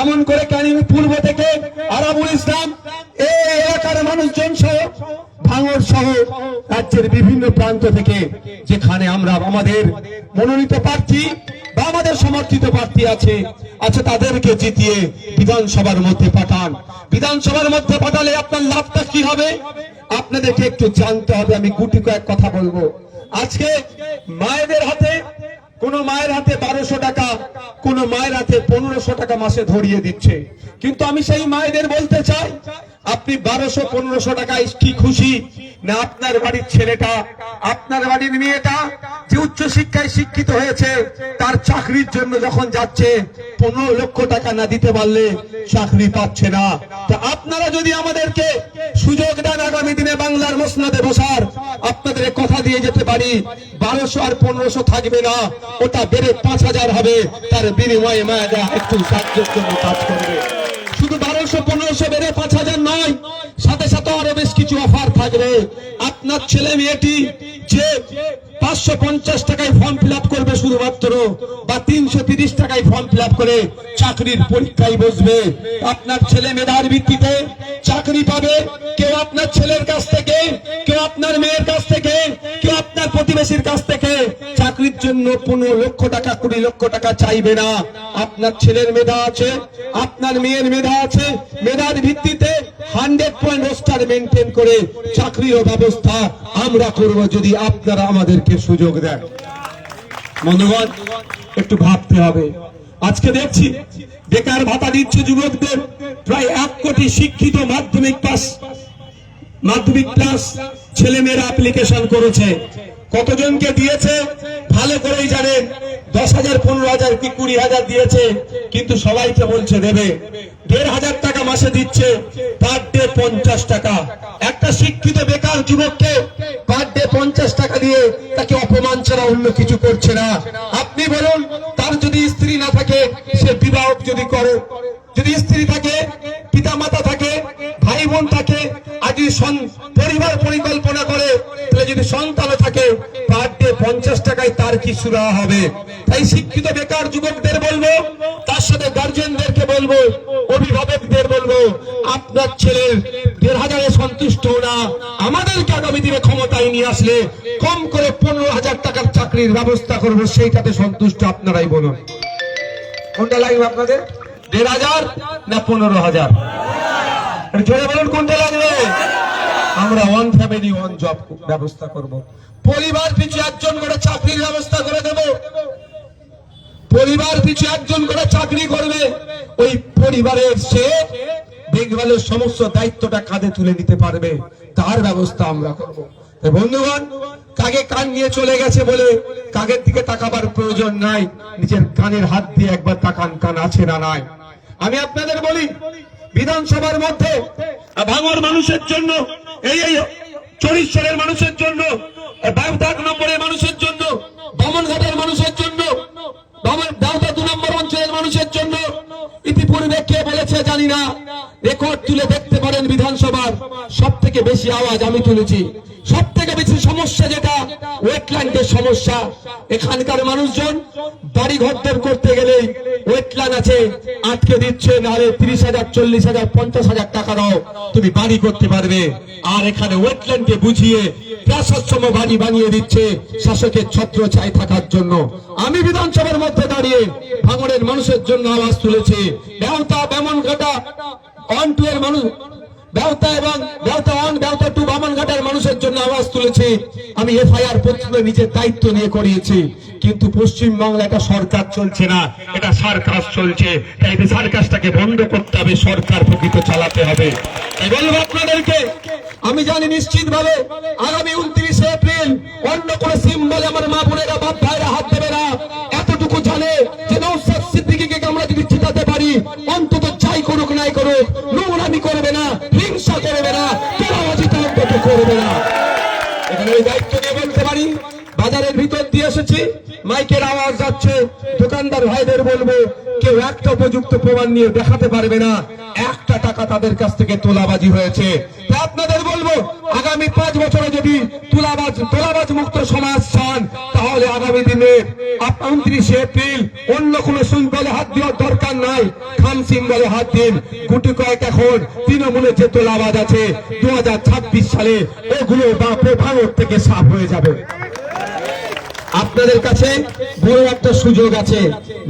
C: এমন করে ক্যানিং পূর্ব থেকে আরাবুল ইসলাম, এই এলাকার মানুষজন সহ ভাঙড় সহ রাজ্যের বিভিন্ন প্রান্ত থেকে যেখানে আমরা আমাদের মনোনীত প্রার্থী বা আমাদের সমর্থিত প্রার্থী আছে তাদেরকে জিতিয়ে বিধানসভার মধ্যে পাঠান। বিধানসভার মধ্যে পাঠালে আপনার লাভটা কি হবে আপনাদেরকে একটু জানতে হবে। আমি গুটি কয়েক কথা বলবো। আজকে মায়েদের হাতে, কোন মায়ের হাতে 1200 টাকা, কোন মায়ের হাতে 1500 টাকা মাসে ধরিয়ে দিচ্ছে, কিন্তু আমি সেই মায়েদের বলতে চাই, আপনি 1200-1500 টাকায় কি খুশি না আপনার বাড়ির ছেলেটা, আপনার বাড়ির মেয়েটা যে উচ্চ শিক্ষায় শিক্ষিত হয়েছে তার চাকরির জন্য যখন যাচ্ছে 15 লক্ষ টাকা না দিতে পারলে চাকরি পাচ্ছে না। তা আপনারা যদি আমাদেরকে সুযোগ দেন আগামী দিনে বাংলার মসনদে বসার, আপনাদের কথা দিয়ে যেতে পারি 1200 আর 1500 থাকবে না, ওটা বেড়ে 5000 হবে। তার বিনিময়ে মায়েরা একটু সাহায্যের জন্য কাজ করবে। শুধু 1200-1500 বেড়ে 5000 নয়, সাথে সাথে আরো বেশ কিছু অফার থাকবে। আপনার ছেলে মেয়েটি যে 550 টাকায় ফর্ম ফিল আপ করবে শুধুমাত্র, বা 330 টাকায় ফর্ম ফিল আপ করে চাকরির পরীক্ষায় বসবে, আপনার ছেলে মেধার ভিত্তিতে চাকরি পাবে। কেউ আপনার ছেলের কাছ থেকে, কেউ আপনার মেয়ের কাছ থেকে, কেউ আপনার প্রতিবেশীর কাছ থেকে চাকরির জন্য 15 লক্ষ টাকা 20 লক্ষ টাকা চাইবে না। আপনার ছেলের মেধা আছে, আপনার মেয়ের মেধা আছে, মেধার ভিত্তিতে 100% রোস্টার মেনটেন করে চাকরির ব্যবস্থা আমরা করব যদি আপনারা আমাদেরকে সুযোগ দেন। বন্ধুগণ, একটু ভাবতে হবে। আজকে দেখছি বেকার ভাতা দিচ্ছে যুবকদের, প্রায় 1 কোটি শিক্ষিত মাধ্যমিক ক্লাস ছেলেমেয়েরা অ্যাপ্লিকেশন করেছে। কতজনকে দিয়েছে ভালো করেই জানেন, 10,000, 15,000 কি 20,000 দিয়েছে, কিন্তু সবাইকে বলছে দেবে। 1,500 টাকা মাসে দিচ্ছে, পার ডে 50 টাকা। একটা শিক্ষিত বেকার যুবককে পার ডে 50 টাকা দিয়ে তাকে অপমান ছাড়া অন্য কিছু করছে না। আপনি বলুন, তার যদি স্ত্রী না থাকে, সে বিবাহ যদি করে, যদি স্ত্রী থাকে, পিতা মাতা থাকে, ভাই বোন থাকে, আর যদি পরিবার পরিকল্পনা করে, তাহলে যদি সন্তান থাকে, পার ডে 50 টাকায় তার কি সুরা হবে? তাই শিক্ষিত বেকার যুবকদের বলবো, তার সাথে গার্জেনদেরকে বলবো, অভিভাবকদের বলবো, আপনার ছেলের 1,500-এ সন্তুষ্ট না, আমাদেরকে আগামী দিনে ক্ষমতায় নিয়ে আসলে কম করে 15,000 টাকার চাকরির ব্যবস্থা করবো, সেইটাতে সন্তুষ্ট আপনারাই বলুন। কোনটা লাগবে আপনাদের? 1,500 না 15,000? জোরে বলুন, কোনটা লাগবে? আমরা ওয়ান ফ্যামিলি ওয়ান জব ব্যবস্থা করব। পরিবার পিছু একজন করে চাকরির ব্যবস্থা করে দেব। পরিবার পিছু একজন করে চাকরি করবে, ওই পরিবারের সে দেখভালের সমস্ত দায়িত্বটা কাঁধে তুলে নিতে পারবে, তার ব্যবস্থা আমরা করব। বন্ধুগণ, কাকে কান নিয়ে চলে গেছে বলে কাকের দিকে তাকাবার প্রয়োজন নাই, নিজের কানের হাত দিয়ে একবার তাকান, কান আছে না নাই। আমি আপনাদের বলি, বিধানসভার মধ্যে ভাঙড় মানুষের জন্য, এই চরিশ্বরের মানুষের জন্য, 2 নম্বরের মানুষের জন্য, বামনঘাটের মানুষের জন্য, 2 নম্বর অঞ্চলের মানুষের জন্য, জানি না, রেকর্ড তুলে দেখতে পারেন বিধানসভার সব থেকে বেশি আওয়াজ আমি তুলেছি। সব থেকে বেশি সমস্যা যেটা ওয়েটল্যান্ডের সমস্যা। এখানকার মানুষজন বাড়ি ঘরদর করতে গেলে ওয়েটল্যান্ড আছে আটকে দিচ্ছে, নাহলে 30,000 40,000 50,000 টাকা দাও তুমি বাড়ি করতে পারবে। আর এখানে ওয়েটল্যান্ডকে বুঝিয়ে প্রাসাদসম বাড়ি বানিয়ে দিচ্ছে শাসকের ছত্র ছায় থাকার জন্য। আমি বিধানসভার মধ্যে দাঁড়িয়ে ভাঙড়ের মানুষের জন্য আওয়াজ তুলেছি। বেউতা বেমনঘাটা 1-2 এর মানুষ, বেউতা এবং বেউতা 1 বেউতা 2 বামনঘাটার মানুষের জন্য আওয়াজ তুলেছি। আমি এফআইআর পর্যন্ত নিজের দায়িত্ব নিয়ে করিয়েছি। কিন্তু পশ্চিম বাংলা এটা সরকার চলছে না, এটা সার্কাস চলছে। তাই এই সার্কাসটাকে বন্ধ করতে হবে, সরকার প্রকৃত চালাতে হবে। তাই বলবো আপনাদেরকে, আমি জানি নিশ্চিতভাবে আগামী 29 এপ্রিল অন্য কোন সিম্বলে আমার মা বোনেরা বাপ ভাইরা হাত দেবে না। এতটুকু জানে যে নওশাদ সিদ্দিকীকে আমরা যদি জিতাতে পারি, অন্তত যাই করুক নাই করুক, নোংরামি করবে না, হিংসা করবে না, তোলাবাজিটা অন্তত করবে না। এখানে ওই দায়িত্ব নিয়ে বলতে পারি। বাজারের ভিতর দিয়ে এসেছি, মাইকের আওয়াজ যাচ্ছে, দোকানদার ভাইদের বলবো কেউ একটা উপযুক্ত প্রমাণ নিয়ে দেখাতে পারবে না 1 টাকা তাদের কাছ থেকে তোলাবাজি হয়েছে। তাই আপনাদের বলবো, আগামী 5 বছরে যদি তোলাবাজ মুক্ত সমাজ চান, তাহলে আগামী দিনে 29 এপ্রিল অন্য কোন সিম্বলে হাত দেওয়ার দরকার নাই, খাম সিম্বলে হাত দিন। গুটি কয়েক এখন তৃণমূলে যে তোলাবাজ আছে 2026 সালে ওগুলো ভাঙড় থেকে সাফ হয়ে যাবে। আপনাদের কাছে বড় একটা সুযোগ আছে।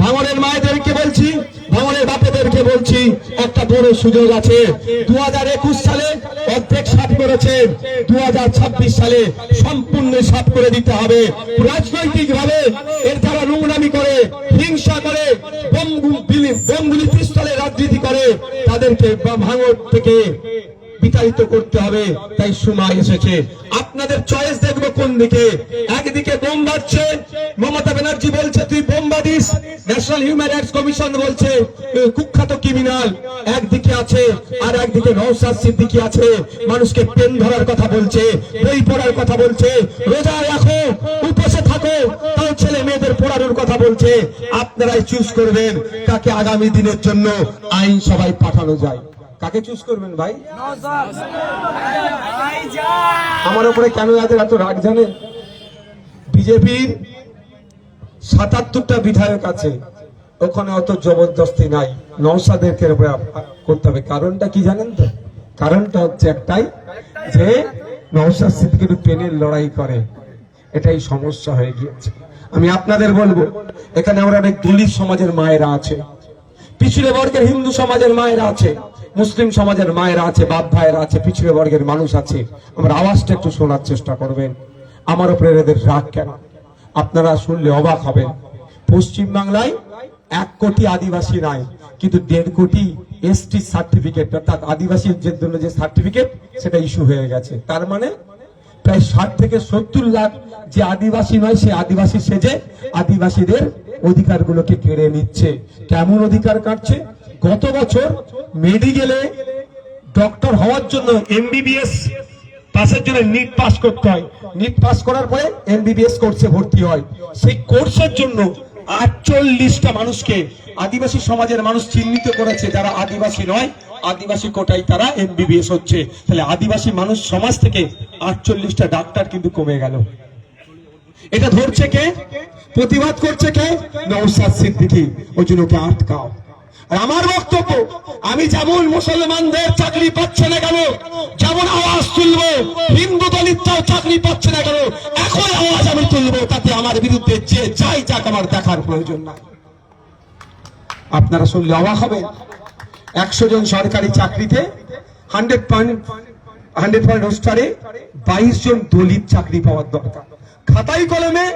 C: ভাঙড়ের মায়েদেরকে বলছি, ভাঙড়ের বাপেদেরকে বলছি, একটা বড় সুযোগ আছে। 2021 সালে অর্ধেক সাফ করেছেন, 2026 সালে সম্পূর্ণ সাফ করে দিতে হবে। রাজনৈতিক ভাবে এর যারা নোংরামি করে, হিংসা করে, বোমগুলি পিস্তলে রাজনীতি করে, তাদেরকে ভাঙড় থেকে বিতাড়িত করতে হবে। তাই সময় এসেছে, আপনাদের চয়েস দেখবো কোন দিকে। একদিকে বোম বাজছে, মমতা ব্যানার্জি বলছে তুই বোমবাদিস, ন্যাশনাল হিউম্যান রাইটস কমিশন বলছে কুখ্যাত ক্রিমিনাল একদিকে আছে, আর একদিকে নওশাদ সিদ্দিকী আছে, মানুষকে পেন ধরার কথা বলছে, বই পড়ার কথা বলছে, রোজা রাখো, উপসে থাকো, তাও ছেলে মেয়েদের পড়ানোর কথা বলছে। আপনারাই চুজ করবেন কাকে আগামী দিনের জন্য আইন সভায় পাঠানো যায়। কাকে চুজ করবেন ভাই? আমার উপরে কেন এত রাগ জানেন? বিজেপির 77টা বিধায়ক আছে, ওখানে অত জবরদস্তি নাই, নওশাদেরকে করতে হবে। কারণটা কি জানেন তো? কারণটা হচ্ছে একটাই, যে নওশাদ সিদ্দিকীর পেনের লড়াই করে, এটাই সমস্যা হয়ে গিয়েছে। আমি আপনাদের বলবো, এখানে আমরা অনেক দলিত সমাজের মায়েরা আছে, পিছড়ে বর্গের হিন্দু সমাজের মায়েরা আছে, মুসলিম সমাজের মায়েরা আছে, বাপ ভাইয়েরা আছে, পিছড়ে বর্গের মানুষ আছে। আমার আওয়াজটা একটু শোনার চেষ্টা করবেন। আমার উপরে এদের রাগ কেন? আপনারা শুনলে অবাক হবেন। পশ্চিম বাংলায় 1 কোটি আদিবাসী নাই, কিন্তু 1.5 কোটি এসটি সার্টিফিকেট, অর্থাৎ আদিবাসীর জন্য যে সার্টিফিকেট সেটা ইস্যু হয়ে গেছে। তার মানে প্রায় 60 থেকে 70 লাখ যে আদিবাসী নয়, সে আদিবাসী সেজে আদিবাসীদের অধিকারগুলোকে কেড়ে নিচ্ছে। কেমন অধিকার কাটছে? গত বছর মেডিকেলে ডক্টর হওয়ার জন্য এমবিবিএস পাসের জন্য নিট পাস করতে হয়, নিট পাস করার পরে এমবিবিএস কোর্সে ভর্তি হয়। সেই কোর্সের জন্য 48টা মানুষকে আদিবাসী সমাজের মানুষ চিহ্নিত করেছে, যারা আদিবাসী নয়, আদিবাসী কোটায় তারা এমবিবিএস হচ্ছে। তাহলে আদিবাসী মানুষ সমাজ থেকে 48টা ডাক্তার কিন্তু কমে গেল। এটা ধরছে কে? প্রতিবাদ করছে কে? নওশাদ সিদ্দিকী। ওই জন্য ওকে আটকাও। আর আমার বক্তব্য, আমি যেমন মুসলমানদের চাকরি পাচ্ছে না কেন, যেমন আওয়াজ তুলবো হিন্দু দলিতরাও চাকরি পাচ্ছে না কেন, এখন আওয়াজ আমি তুলবো, তাতে আমার বিরুদ্ধে যে যাই যাক আমার দেখার প্রয়োজন নাই। আপনারা শুনলে অবাক হবেন, 100 জন সরকারি চাকরিতে 100% রোস্টারে 22 জন দলিত চাকরি পাওয়ার দরকার। খাতায় কলমে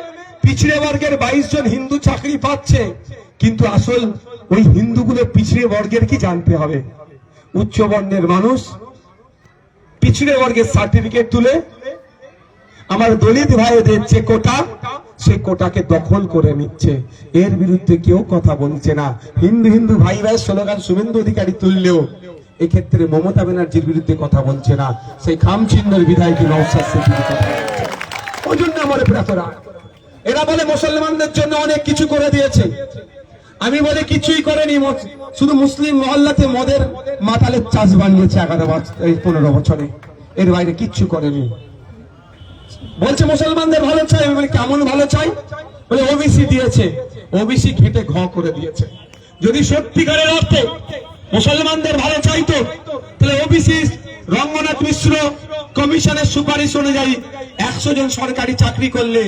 C: পিছড়ে বর্গের 22 জন হিন্দু চাকরি পাচ্ছে, কিন্তু আসল ওই হিন্দুগুলো পিছড়ে বর্গের কি জানতে হবে। উচ্চ বর্ণের মানুষ পিছড়ে বর্গের সার্টিফিকেট তুলে আমার দলিত ভাইদের যে কোটা, সেই কোটাকে দখল করে নিচ্ছে। এর বিরুদ্ধে কেউ কথা বলছে না। হিন্দু হিন্দু ভাই ভাই স্লোগান শুভেন্দু অধিকারী তুললেও এক্ষেত্রে মমতা ব্যানার্জির বিরুদ্ধে কথা বলছে না, সেই খামচিহ্নের বিধায়ক নওশাদ সিদ্দিকী কথা বলছে। ওই জন্য আমার এত রাগ। এরা বলে মুসলমানদের জন্য অনেক কিছু করে দিয়েছে। আমি বলে কিছুই করেনি, শুধু মুসলিম মহল্লাতে মদের মাতালের চাষ বানিয়েছে 15 বছরে, এর বাইরে কিচ্ছু করেনি। বলছে মুসলমানদের ভালো চাই, আমি বলি কেমন ভালো চাই? বলে ওবিসি দিয়েছে, ওবিসি ঘেটে ঘ করে দিয়েছে। যদি সত্যিকারের অর্থে মুসলমানদের ভালো চাইতো তাহলে ওবিসি রঙ্গনাথ মিশ্র কমিশনের সুপারিশ অনুযায়ী 100 জন সরকারি চাকরি করলে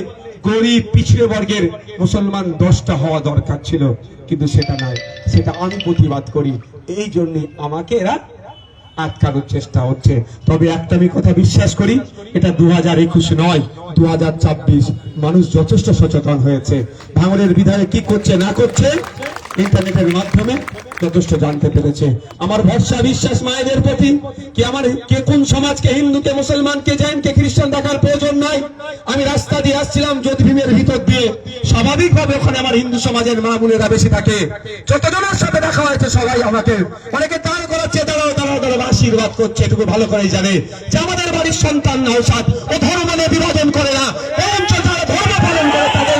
C: গরিব পিছিয়ে বর্গের মুসলমান 10টা হওয়া দরকার ছিল, কিন্তু সেটা নাই। সেটা আমি প্রতিবাদ করি, এই জন্য আমাকে এরা আটকানোর চেষ্টা হচ্ছে। তবে একটা আমি কথা বিশ্বাস করি, এটা 2021 নয়, 2024। মানুষ যথেষ্ট সচেতন হয়েছে। ভাঙড়ের বিধায়ক কি করছে না করছে ইন্টারনেটের মাধ্যমে যথেষ্ট জানতে পেরেছে। আমার ভরসা বিশ্বাস মায়েদের প্রতি কি আমার কে কোন সমাজকে, হিন্দুকে মুসলমানকে জৈনকে খ্রিস্টান দেখার প্রয়োজন নাই। আমি রাস্তা দিয়ে আসছিলাম জ্যোতিভীমের ভিতর দিয়ে, স্বাভাবিকভাবে ওখানে আমার হিন্দু সমাজের মা বোনেরা বেশি থাকে। যতজনের সাথে দেখা হয়েছে সবাই আমাকে অনেকে দাঁড় করাচ্ছে, দাঁড়াও দাঁড়াও দাঁড়াও, আশীর্বাদ করছে। এটুকু ভালো করেই জানে যে আমাদের বাড়ির সন্তান নওশাদ ও ধর্ম নিয়ে বিভাজন করে না, বরঞ্চ যারা ধর্ম পালন করে তাদের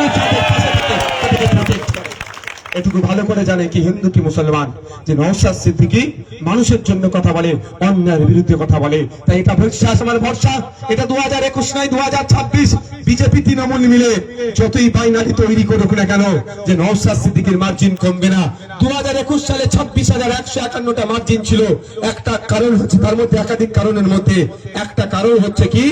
C: এটুকু ভালো করে জানে কি হিন্দু কি মুসলমান, যে নওশাদ সিদ্দিকী মানুষের জন্য কথা বলে, অন্যায়ের বিরুদ্ধে কথা বলে। তাই এটা বিশ্বাস আমার ভরসা, এটা 2021 নয় 2026। বিজেপি তৃণমূল মিলে যতই বাইনারি তৈরি করুক না কেন যে নওশাদ সিদ্দিকীর মার্জিন কমবে না। 2021 সালে 26,151টা মার্জিন ছিল। একটা কারণ হচ্ছে, তার মধ্যে একাধিক কারণের মধ্যে একটা কারণ হচ্ছে কি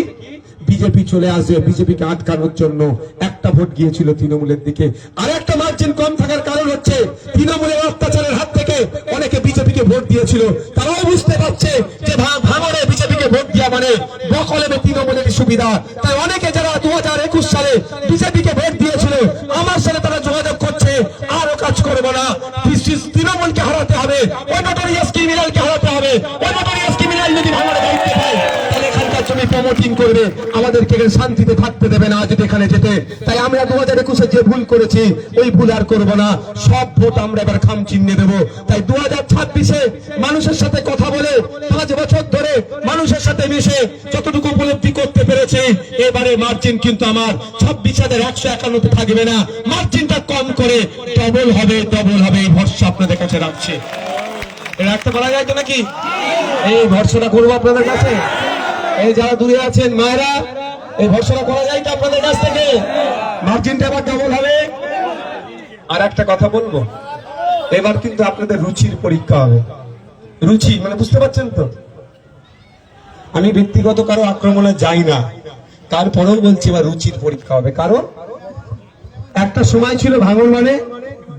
C: বিজেপি চলে আসবে, বিজেপিকে আটকানোর জন্য একটা ভোট গিয়েছিল তৃণমূলের দিকে। আর একটা মার্জিন কম থাকার কারণ হচ্ছে তৃণমূলের অত্যাচারের হাত থেকে অনেকে বিজেপিকে ভোট দিয়েছিল, তারাও বুঝতে পারছে যে ভাঙড়ে বিজেপিকে ভোট দেওয়া মানে দখলে তৃণমূলের সুবিধা। তাই অনেকে যারা 2021 সালে বিজেপিকে ভোট দিয়েছিল আমার সাথে তারা যোগাযোগ করছে, আরো কাজ করবো না, তৃণমূলকে হারাতে হবে, ওই নটোরিয়াস ক্রিমিনালকে হারাতে হবে। ওই নটোরিয়াস ক্রিমিনাল যদি ভাঙড়ে দায়িত্ব পায় তাহলে এখানকার জমি প্রমোটিং করবে, আমাদেরকে শান্তিতে থাকতে দেবে না যদি এখানে যেতে। তাই আমরা 2021 যে ভুল করেছি ওই ভুল আর করবো না, সব ভোট আমরা এবার খাম চিহ্নে দেবো। তাই 2026-এ মানুষের সাথে কথা বলে 5 বছর ধরে মানুষের সাথে মিশে যতটুকু উপলব্ধি করতে পেরেছে, এবারে মার্জিন কিন্তু আমার 26,151 থাকবে না, মার্জিনটা কম করে ডবল হবে, এই ভরসা আপনাদের কাছে রাখছে। রাখতে পারা যায় তো নাকি? এই ভরসাটা করবো আপনাদের কাছে। এই যারা দূরে আছেন মায়েরা, এই ভরসাটা করা যায় তো আপনাদের কাছ থেকে? মার্জিনটা এবার ডবল হবে। আর একটা কথা বলবো, এবার কিন্তু আপনাদের রুচির পরীক্ষা হবে। রুচি মানে বুঝতে পারছেন তো? আমি ব্যক্তিগত কারো আক্রমণে যাই না, তারপরেও বলছি এবার রুচির পরীক্ষা হবে। কারণ একটা সময় ছিল ভাঙড় মানে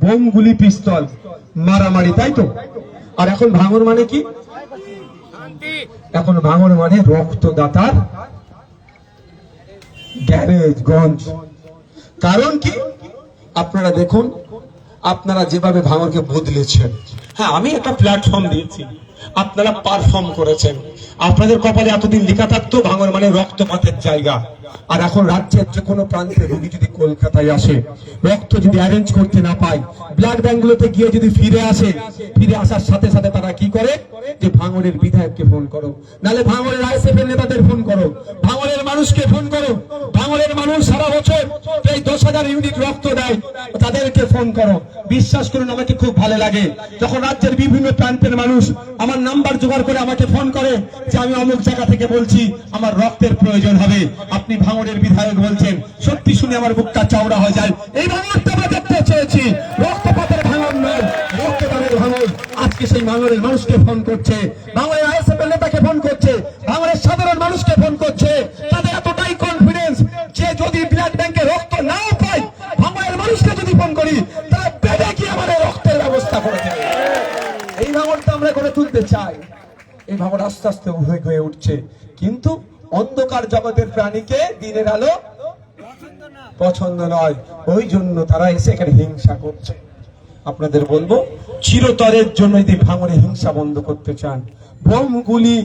C: বোম গুলি পিস্তল মারামারি, তাই তো? আর এখন ভাঙড় মানে কি? এখন ভাঙড় মানে রক্তদাতার গ্যারেজগঞ্জ। কারণ কি? আপনারা দেখুন, আপনারা যেভাবে ভাঙড়কে বদলেছেন। হ্যাঁ, আমি একটা প্ল্যাটফর্ম দিয়েছি, আপনারা পারফর্ম করেছেন। আপনাদের কপালে এতদিন লেখা থাকতো ভাঙড় মানে রক্তপাতের জায়গা। আর এখন রাজ্যের যে কোনো প্রান্তে রোগী যদি কলকাতায় আসে, রক্ত যদি অ্যারেঞ্জ করতে না পায়, ব্লাড ব্যাঙ্কগুলোতে গিয়ে যদি ফিরে আসে, ফিরে আসার সাথে সাথে তারা কি করে যে ভাঙড়ের বিধায়ককে ফোন করো, নালে ভাঙড়ের আইএসএফ এর নেতাদের ফোন করো, ভাঙড়ের মানুষকে ফোন করো। ভাঙড়ের মানুষ সারা বছর এই 10,000 ইউনিট রক্ত দেয়, তাদেরকে ফোন করো। বিশ্বাস করুন আমাকে খুব ভালো লাগে যখন রাজ্যের বিভিন্ন প্রান্তের মানুষ আমার নাম্বার জোগাড় করে আমাকে ফোন করে যে আমি অমুক জায়গা থেকে বলছি, আমার রক্তের প্রয়োজন হবে, আপনি ভাঙড়ের বিধায়ক বলছেন। সত্যি শুনে আমার বুকটা চওড়া হয়ে যায়। এই ভাঙড়টা আমরা দেখতে চেয়েছি, রক্তপাতের ভাঙড় নয়, রক্তদানের ভাঙড়। আজকে সেই ভাঙড়ের মানুষকে ফোন করছে, ভাঙড়ের আইএসএফ এর নেতাকে ফোন করছে, ভাঙড়ের সাধারণ মানুষকে ফোন করছে। তাদের এতটাই কনফিডেন্স যে যদি ব্লাড ব্যাংকে রক্ত নাও পাই, ভাঙড়ের মানুষকে যদি ফোন করি তারা বেডে কি আমাদের রক্তের ব্যবস্থা করে দেবে। এই ভাঙড়টা আমরা করে তুলতে চাই। এই ভাঙড় আস্তে আস্তে হয়ে উঠছে, কিন্তু অন্ধকার জগতের প্রাণীকে দিনের আলো পছন্দ নয়, ওই জন্য তারা এসে এখানে হিংসা করছে। আপনাদের বলবো, চিরতরের জন্য যদি ভাঙড়ে হিংসা বন্ধ করতে চান, বোম গুলি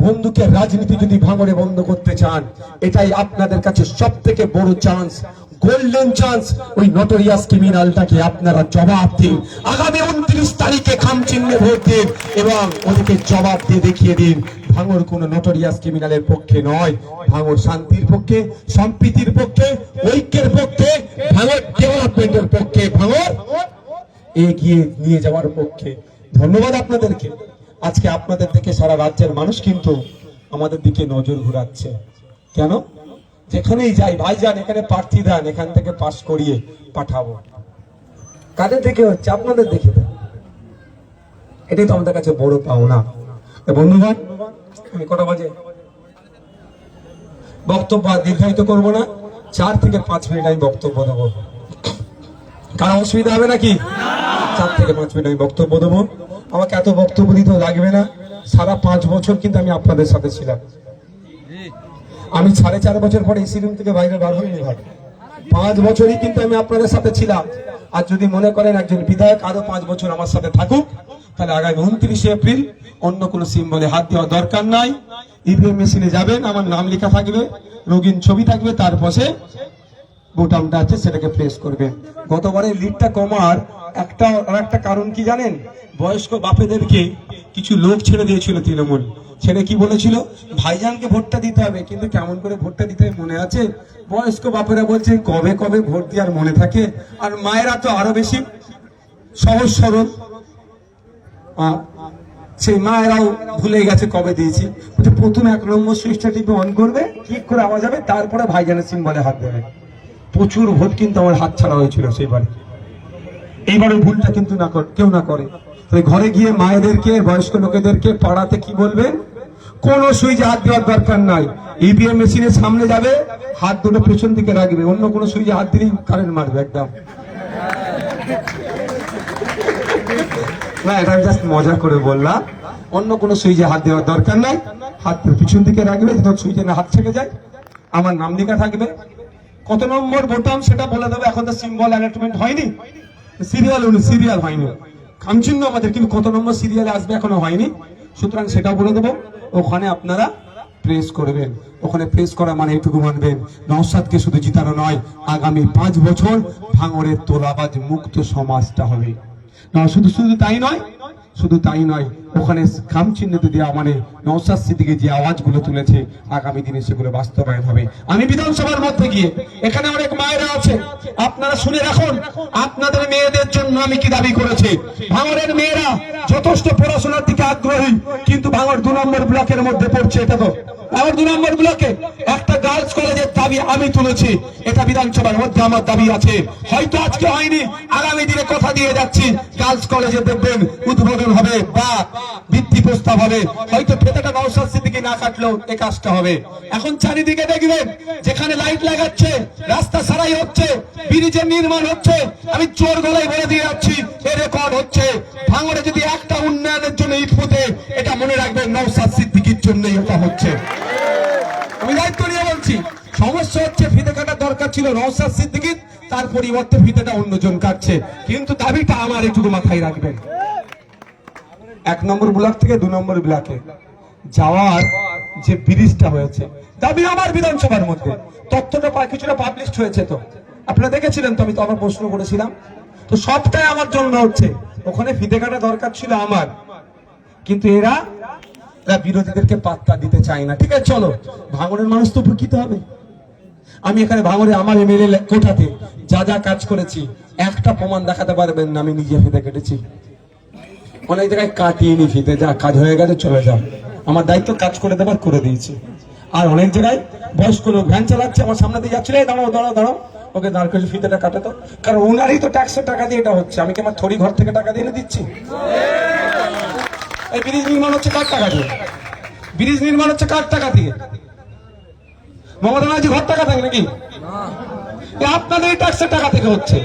C: বন্দুকের রাজনীতি যদি ভাঙড়ে বন্ধ করতে চান, এটাই আপনাদের কাছে সব থেকে বড় চান্স, গোল্ডেন চান্স। ওই নটোরিয়াস ক্রিমিনালটাকে আপনারা জবাব দিন। আগামী 29 তারিখে খাম চিহ্নে ভোট দিন এবং ওদেরকে জবাব দিয়ে দেখিয়ে দিন ভাঙড় কোন নটোরিয়াস ক্রিমিনালের পক্ষে নয়, ভাঙড় শান্তির পক্ষে, সম্প্রীতির পক্ষে, ঐক্যের পক্ষে, ভাঙড় ডেভেলপমেন্টের পক্ষে, ভাঙড় এগিয়ে নিয়ে যাওয়ার পক্ষে। ধন্যবাদ আপনাদেরকে। আজকে আপনাদের দেখে সারা রাজ্যের মানুষ কিন্তু আমাদের দিকে নজর ঘুরাচ্ছে। কেন? যেখানেই যাই, ভাইজান এখানে প্রার্থী দেন, এখান থেকে পাস করিয়ে পাঠাবো। কাদের থেকে হচ্ছে? আপনাদের দেখে দেন। এটাই তো আমাদের কাছে বড় পাওনা। বন্ধুগণ, আমি কটা বাজে বক্তব্য দীর্ঘায়িত করবো না, 4 থেকে 5 মিনিট আমি বক্তব্য দেবো। কারো অসুবিধা হবে নাকি? 4 থেকে 5 মিনিট আমি বক্তব্য দেবো। আমাকে এত বক্তব্য দিতে লাগবে না। সারা 5 বছর কিন্তু আমি আপনাদের সাথে ছিলাম। আমি 4.5 বছর পরে এসি রুম থেকে বাইরে বার হইনি ভাই। 5 বছরই কিন্তু আমি আপনাদের সাথে ছিলাম। আর যদি মনে করেন একজন বিধায়ক আরো 5 বছর আমার সাথে থাকুক, তাহলে আগামী 29 এপ্রিল অন্য কোনো সিম্বলে হাত দেওয়ার দরকার নাই। ইভিএম মেশিনে যাবেন, আমার নাম লেখা থাকবে, রোগীর ছবি থাকবে, তার পাশে বোতামটা আছে, সেটাকে প্রেস করবেন। গতবারে লিডটা কমার একটা কারণ কি জানেন? বয়স্ক বাপেদেরকে কিছু লোক ছেড়ে দিয়েছিল তৃণমূল। ছেড়ে কি বলেছিল? ভাইজানকে ভোটটা দিতে হবে। কিন্তু কেমন করে ভোটটা দিতে হবে মনে আছে? বয়স্ক বাপেরা বলছে কবে কবে ভোট দেওয়ার মনে থাকে। আর মায়েরা তো আরো বেশি সহজ সরল, সেই মায়েরাও ভুলে গেছে কবে দিয়েছি। প্রথম 1 নম্বর সুইচটা টিপে অন করবে, ক্লিক করে আওয়াজ হবে, তারপরে ভাইজানের সিম্বলে হাত দেবে। প্রচুর ভোট কিন্তু আমার হাত ছাড়া হয়েছিল সেইবারে। এইবারে ভুলটা কিন্তু কেউ না করে। তাই ঘরে গিয়ে মায়েদেরকে, বয়স্ক লোকেদেরকে পাড়াতে কি বলবেন? কোন সুইচে হাত দেওয়ার দরকার নাই। ইভিএম মেশিনের সামনে যাবে, হাত দুটো পেছন দিকে রাখবে, অন্য কোনো সুইচে হাত দিলেই কারেন্ট মারবে একদম। না, এটা আমি জাস্ট মজা করে বললাম। অন্য কোনো সুইচে হাত দেওয়ার দরকার নাই, হাত পিছন দিকে রাখবে, যখন সুইচে না হাত ছেড়ে যায় আমার নাম লেখা থাকবে। কত নম্বর বোতাম সেটা বলে দেবে। এখন তো সিম্বল অ্যালার্টমেন্ট হয়নি, সিরিয়াল হয়নি, কামচিহ্ন আমাদের, কিন্তু কত নম্বর সিরিয়ালে আসবে এখনো হয়নি। সুতরাং সেটাও বলে দেবো, ওখানে আপনারা প্রেস করবেন। ওখানে প্রেস করা মানে এটুকু মানবেন, নওশাদকে শুধু জিতানো নয়, আগামী 5 বছর ভাঙড়ের তোলাবাজ মুক্ত সমাজটা হবে না। শুধু তাই নয়, ওখানে খাম চিহ্নিত দেওয়া মানে নওশাদ সিদ্দিকী যে আওয়াজগুলো তুলেছে, আগামী দিনে সেগুলো বাস্তবায়ন হবে। আমি বিধানসভার মধ্যে গিয়ে, এখানে অনেক মায়েরা আছে, আপনারা শুনে রাখুন, আপনাদের মেয়েদের জন্য আমি কি দাবি করেছি। ভাঙড়ের মেয়েরা যথেষ্ট পড়াশোনার দিকে আগ্রহী, কিন্তু ভাঙড় 2 নম্বর ব্লকের মধ্যে পড়ছে। এটা তো ভাঙড় 2 নম্বর ব্লকে একটা গার্লস কলেজের দাবি আমি তুলেছি। এটা বিধানসভার মধ্যে আমার দাবি আছে। হয়তো আজকে হয়নি, আগামী দিনে কথা দিয়ে যাচ্ছি, গার্লস কলেজে দেখবেন উদ্বোধন হবে বা ভিত্তি প্রস্তাব হবে। হয়তো ফেতাটা নওশাদ সিদ্দিকী না কাটলেও এই কাজটা হবে। এখন চারিদিকে দেখবেন যেখানে লাইট লাগাচ্ছে, রাস্তা সারাই হচ্ছে, ব্রিজের নির্মাণ হচ্ছে, আমি জোর গলায় বলে দিয়ে যাচ্ছি, এর রেকর্ড হচ্ছে। ভাঙড়ে যদি একটা উন্নয়নের জন্য ইট ফুটে, এটা মনে রাখবেন নওশাদ সিদ্দিকীর জন্যই এটা হচ্ছে। আমি দায়িত্ব নিয়ে বলছি। সমস্যা হচ্ছে ফিতে কাটার দরকার ছিল নওশাদ সিদ্দিকীর, তার পরিবর্তে ফিতেটা অন্যজন কাটছে। কিন্তু দাবিটা আমার একটু মাথায় রাখবেন। 1 নম্বর ব্লক থেকে 2 নম্বর ব্লকে যাওয়ার যে ব্রিজটা হয়েছে, দাবি আমার বিধানসভার মধ্যে। তথ্যটা কিছুটা পাবলিশড হয়েছে, তো আপনারা দেখেছিলেন। তো আমি তো আবার প্রশ্ন করেছিলাম, তো সবটাই আমার জন্য হচ্ছে। ওখানে ফিতে কাটা দরকার ছিল আমার, কিন্তু এরা বিরোধীদেরকে পাত্তা দিতে চায় না। ঠিক আছে, চলো, ভাঙড়ের মানুষ তো উপকৃত হবে। আমি এখানে ভাঙড়ে আমার এমএলএ কোঠাতে যা যা কাজ করেছি, একটা প্রমাণ দেখাতে পারবেন না আমি নিজে ফিতে কেটেছি। অনেক জায়গায় কাটিয়ে নি ফিতে, যা কাজ হয়ে গেছে চলে যাও, আমার দায়িত্ব কাজ করে দেবার করে দিয়েছি। আর অনেক জায়গায় বয়স্ক লোক ভ্যান চালাচ্ছে, আমার সামনে দিয়ে যাচ্ছিল, দাঁড়াও ওকে দাঁড় করে ফিতেটা কাটাতো, কারণ ওনারই তো ট্যাক্সের টাকা দিয়ে এটা হচ্ছে। আমি কি আমার থরি ঘর থেকে টাকা দিয়ে দিচ্ছি? এই ব্রিজ নির্মাণ হচ্ছে কার টাকা দিয়ে? ব্রিজ নির্মাণ হচ্ছে কার টাকা দিয়ে? মমতা ব্যানার্জি ঘর টাকা থাকে নাকি? আপনাদের ট্যাক্সের টাকা থেকে হচ্ছে।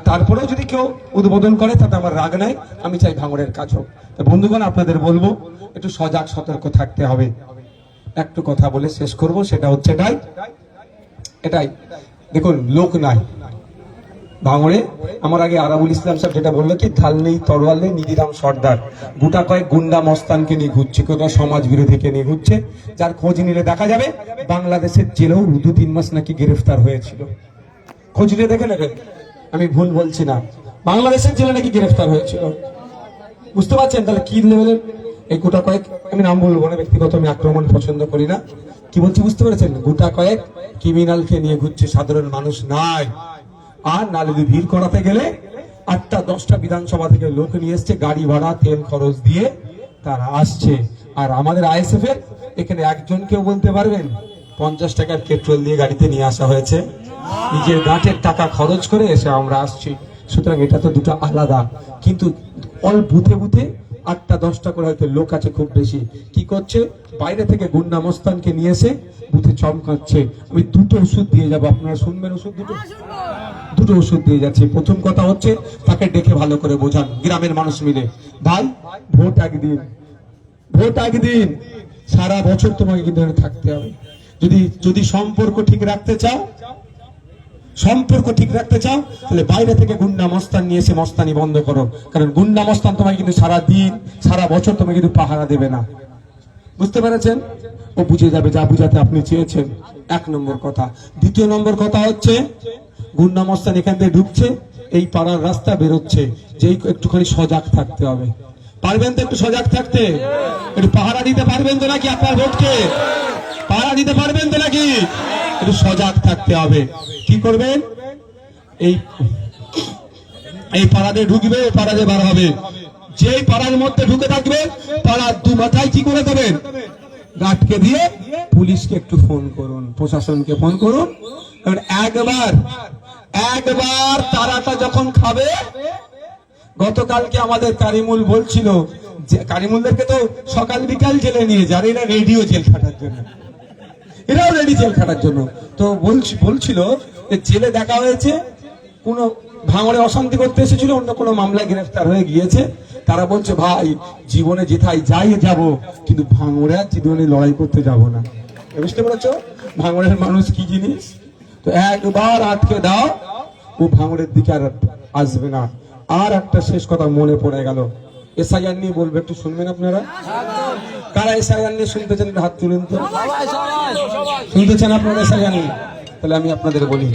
C: তারপরেও যদি কেউ উদ্বোধন করে, তাতে আমার রাগ নাই। আমি চাই ভাঙড়ের কাজ হোক। বন্ধুগণ, আপনাদের বলবো একটু সজাগ সতর্ক থাকতে হবে। একটু কথা বলে শেষ করব, সেটা হচ্ছে এটাই দেখুন, লোক নাই ভাঙড়ে। আমার আগে আরাবুল ইসলাম সাহেব যেটা বললো কি, ঢাল নেই তরোয়াল নেই, নিধিরাম সর্দার গোটা কয়েক গুন্ডা মস্তানকে নিয়ে ঘুরছে, কোথাও সমাজ বিরোধীকে নিয়ে ঘুরছে, যার খোঁজ নিলে দেখা যাবে বাংলাদেশের জেলেও 2-3 মাস নাকি গ্রেফতার হয়েছিল। খোঁজ নিয়ে দেখে নেবেন, আমি ভুল বলছি না, বাংলাদেশের জেলে নাকি গ্রেফতার হয়েছিল। বুঝতে পারছেন তাহলে কি লেভেলের এই গোটা কয়েক, আমি নাম বলবো না, ব্যক্তিগত আমি আক্রমণ পছন্দ করি না। কি বলছি বুঝতে পেরেছেন? গোটা কয়েক ক্রিমিনালকে নিয়ে ঘুরছে, সাধারণ মানুষ নাই। আর নালে ভিড় করাতে গেলে 8টা 10টা বিধানসভা থেকে লোক নিয়ে এসছে, গাড়ি ভাড়া তেল খরচ দিয়ে তারা আসছে। আর আমাদের আইএসএফ এর এখানে একজন কেউ বলতে পারবেন 50 টাকার পেট্রোল দিয়ে গাড়িতে নিয়ে আসা হয়েছে? নিজের গাঁটের টাকা খরচ করে এসে আমরা আসছি। সুতরাং এটা তো দুটো আলাদা। কিন্তু অল বুথে বুথে 8টা 10টা করে হয়তো লোক আছে খুব বেশি, কি করছে বাইরে থেকে গুন্ডা মস্তানকে নিয়ে এসে বুথে চমকাচ্ছে। আমি 2টো ওষুধ দিয়ে যাবো, আপনারা শুনবেন? ওষুধ দুটো ওষুধ দিয়ে যাচ্ছে। প্রথম কথা হচ্ছে তাকে ডেকে ভালো করে বোঝান, গ্রামের মানুষ মিলে, ভাই ভোট একদিন, সারা বছর তোমাকে কিন্তু থাকতে হবে। যদি সম্পর্ক ঠিক রাখতে চাও তাহলে বাইরে থেকে গুন্ডা মস্তান নিয়ে এসে মস্তানি বন্ধ করো। কারণ গুন্ডা মস্তান তোমাকে কিন্তু সারা দিন সারা বছর তোমাকে কিন্তু পাহারা দেবে না। বুঝতে পেরেছেন? ও বুঝে যাবে যা বুঝাতে আপনি চেয়েছেন। 1 নম্বর কথা। 2 নম্বর কথা হচ্ছে গুন্ডা মস্তান এখান থেকে ঢুকছে, এই পাড়ার রাস্তা বেরোচ্ছে, যেই একটুখানি সজাগ থাকতে হবে। পারবেন তো একটু সজাগ থাকতে? একটু পাহারা দিতে পারবেন তো নাকি? আপনার ভোটকে পাহারা দিতে পারবেন তো নাকি? একটু সজাগ থাকতে হবে। কি করবেন? এই পাড়াতে ঢুকবে, পাড়াতে বার হবে। যেই পাড়ার মধ্যে ঢুকে থাকবে পাড়ার 2 মাথায় কি করে দেবেন? গার্ডকে দিয়ে পুলিশকে একটু ফোন করুন, প্রশাসনকে ফোন করুন। কারণ একবার তারাটা যখন খাবে, গতকালকে আমাদের কারিমুল বলছিল যে কারিমুলদেরকে তো সকাল বিকাল জেলে নিয়ে যায়, এরা রেডিও জেল খাটার জন্য, এরাও রেডি জেল খাটার জন্য। তো বলছিল যে জেলে দেখা হয়েছে, কোনো ভাঙড়ে অশান্তি করতে এসেছিল, অন্য কোনো মামলায় গ্রেফতার হয়ে গিয়েছে। তারা বলছে ভাই জীবনে যেথায় যাই যাব, কিন্তু ভাঙড়ে আর জীবনে লড়াই করতে যাব না। বুঝতে পেরেছো ভাঙড়ের মানুষ কি জিনিস? তো একবার আটকে দাও, ও ভাঙড়ের দিকে আর আসবে না। আর একটা শেষ কথা মনে পড়ে গেল, এসআইআর নিয়ে বলবে, একটু শুনবেন আপনারা? কারা এসআইআর নিয়ে শুনতে চান হাত তুলেন তো। শুনতে চান আপনারা এসআইআর নিয়ে? তাহলে আমি আপনাদের বলি।